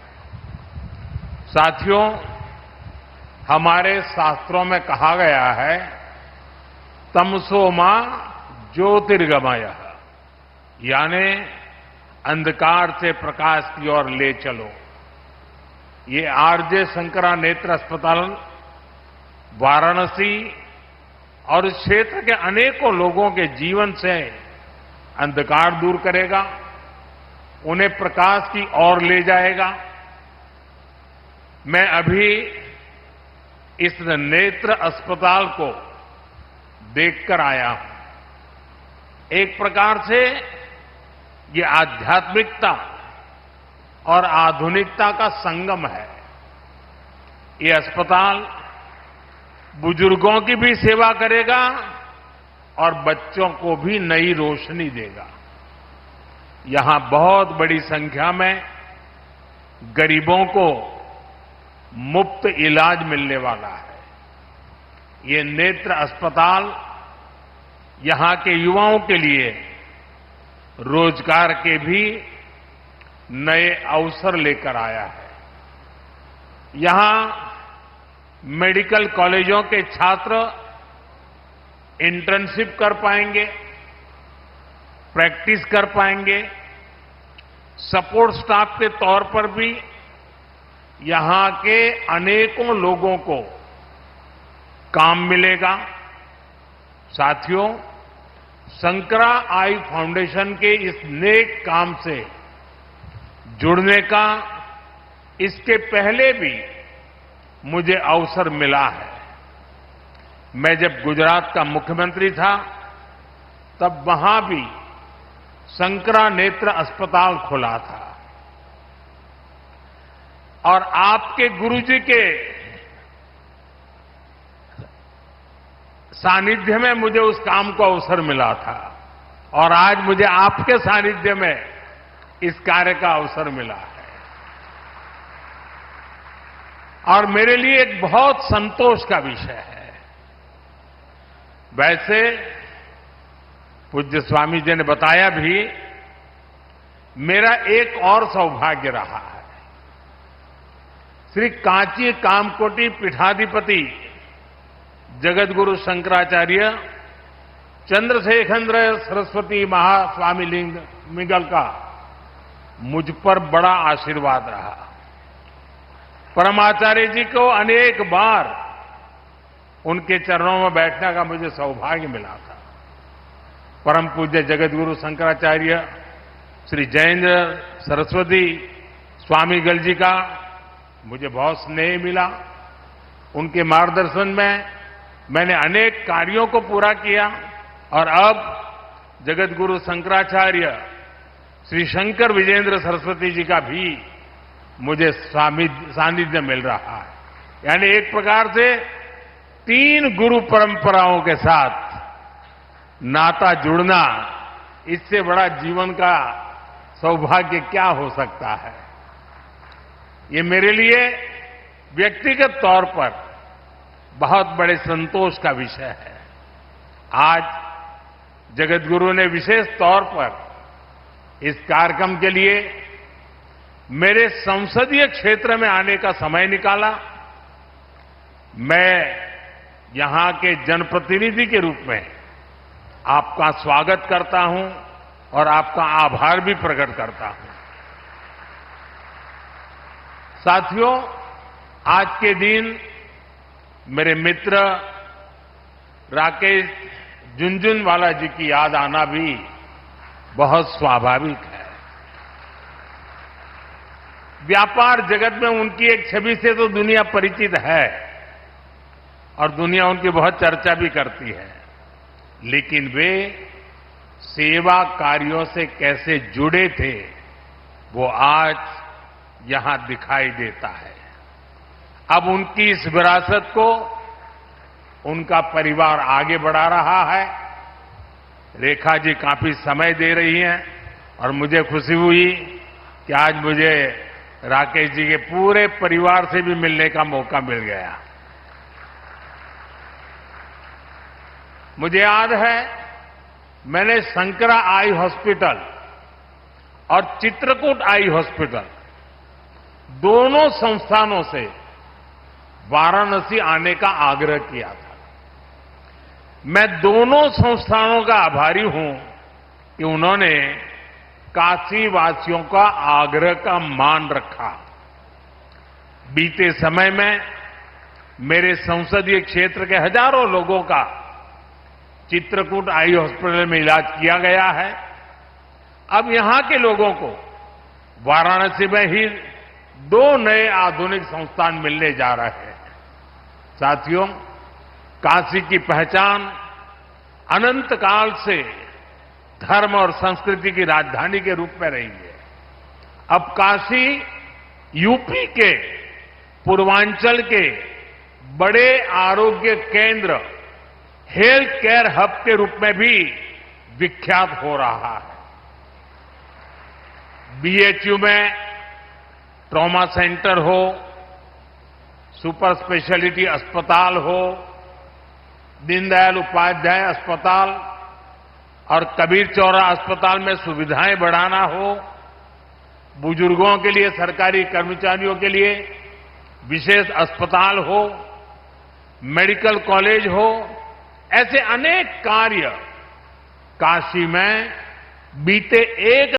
साथियों, हमारे शास्त्रों में कहा गया है, तमसो मां ज्योतिर्गमय, यानी अंधकार से प्रकाश की ओर ले चलो। ये आरजे शंकरा नेत्र अस्पताल वाराणसी और इस क्षेत्र के अनेकों लोगों के जीवन से अंधकार दूर करेगा, उन्हें प्रकाश की ओर ले जाएगा। मैं अभी इस नेत्र अस्पताल को देखकर आया हूं। एक प्रकार से ये आध्यात्मिकता और आधुनिकता का संगम है। ये अस्पताल बुजुर्गों की भी सेवा करेगा और बच्चों को भी नई रोशनी देगा। यहां बहुत बड़ी संख्या में गरीबों को मुफ्त इलाज मिलने वाला है। ये नेत्र अस्पताल यहां के युवाओं के लिए रोजगार के भी नए अवसर लेकर आया है। यहां मेडिकल कॉलेजों के छात्र इंटर्नशिप कर पाएंगे, प्रैक्टिस कर पाएंगे। सपोर्ट स्टाफ के तौर पर भी यहां के अनेकों लोगों को काम मिलेगा। साथियों, शंकरा आई फाउंडेशन के इस नेक काम से जुड़ने का इसके पहले भी मुझे अवसर मिला है। मैं जब गुजरात का मुख्यमंत्री था, तब वहां भी शंकरा नेत्र अस्पताल खुला था और आपके गुरुजी के सानिध्य में मुझे उस काम को अवसर मिला था और आज मुझे आपके सानिध्य में इस कार्य का अवसर मिला है। और मेरे लिए एक बहुत संतोष का विषय है। वैसे पूज्य स्वामी जी ने बताया भी, मेरा एक और सौभाग्य रहा है। श्री कांची कामकोटि पीठाधिपति जगतगुरु शंकराचार्य चंद्रशेखर सरस्वती महास्वामी मिगल का मुझ पर बड़ा आशीर्वाद रहा। परमाचार्य जी को अनेक बार उनके चरणों में बैठने का मुझे सौभाग्य मिला था। परम पूज्य जगतगुरु शंकराचार्य श्री जयेंद्र सरस्वती स्वामीगल जी का मुझे बहुत स्नेह मिला। उनके मार्गदर्शन में मैंने अनेक कार्यों को पूरा किया और अब जगत गुरु शंकराचार्य श्री शंकर विजेंद्र सरस्वती जी का भी मुझे सानिध्य मिल रहा है। यानी एक प्रकार से 3 गुरु परंपराओं के साथ नाता जुड़ना, इससे बड़ा जीवन का सौभाग्य क्या हो सकता है। ये मेरे लिए व्यक्तिगत तौर पर बहुत बड़े संतोष का विषय है। आज जगत गुरु ने विशेष तौर पर इस कार्यक्रम के लिए मेरे संसदीय क्षेत्र में आने का समय निकाला। मैं यहां के जनप्रतिनिधि के रूप में आपका स्वागत करता हूं और आपका आभार भी प्रकट करता हूं। साथियों, आज के दिन मेरे मित्र राकेश झुनझुनवाला जी की याद आना भी बहुत स्वाभाविक है। व्यापार जगत में उनकी एक छवि से तो दुनिया परिचित है और दुनिया उनकी बहुत चर्चा भी करती है, लेकिन वे सेवा कार्यों से कैसे जुड़े थे वो आज यहां दिखाई देता है। अब उनकी इस विरासत को उनका परिवार आगे बढ़ा रहा है। रेखा जी काफी समय दे रही हैं और मुझे खुशी हुई कि आज मुझे राकेश जी के पूरे परिवार से भी मिलने का मौका मिल गया। मुझे याद है मैंने शंकरा आई हॉस्पिटल और चित्रकूट आई हॉस्पिटल दोनों संस्थानों से वाराणसी आने का आग्रह किया था। मैं दोनों संस्थानों का आभारी हूं कि उन्होंने काशी वासियों का आग्रह का मान रखा। बीते समय में मेरे संसदीय क्षेत्र के हजारों लोगों का चित्रकूट आई हॉस्पिटल में इलाज किया गया है। अब यहां के लोगों को वाराणसी में ही 2 नए आधुनिक संस्थान मिलने जा रहे हैं। साथियों, काशी की पहचान अनंत काल से धर्म और संस्कृति की राजधानी के रूप में रही है। अब काशी यूपी के पूर्वांचल के बड़े आरोग्य केंद्र, हेल्थ केयर हब के रूप में भी विख्यात हो रहा है। बीएचयू में ट्रॉमा सेंटर हो, सुपर स्पेशलिटी अस्पताल हो, दीनदयाल उपाध्याय अस्पताल और कबीर चौरा अस्पताल में सुविधाएं बढ़ाना हो, बुजुर्गों के लिए, सरकारी कर्मचारियों के लिए विशेष अस्पताल हो, मेडिकल कॉलेज हो, ऐसे अनेक कार्य काशी में बीते 1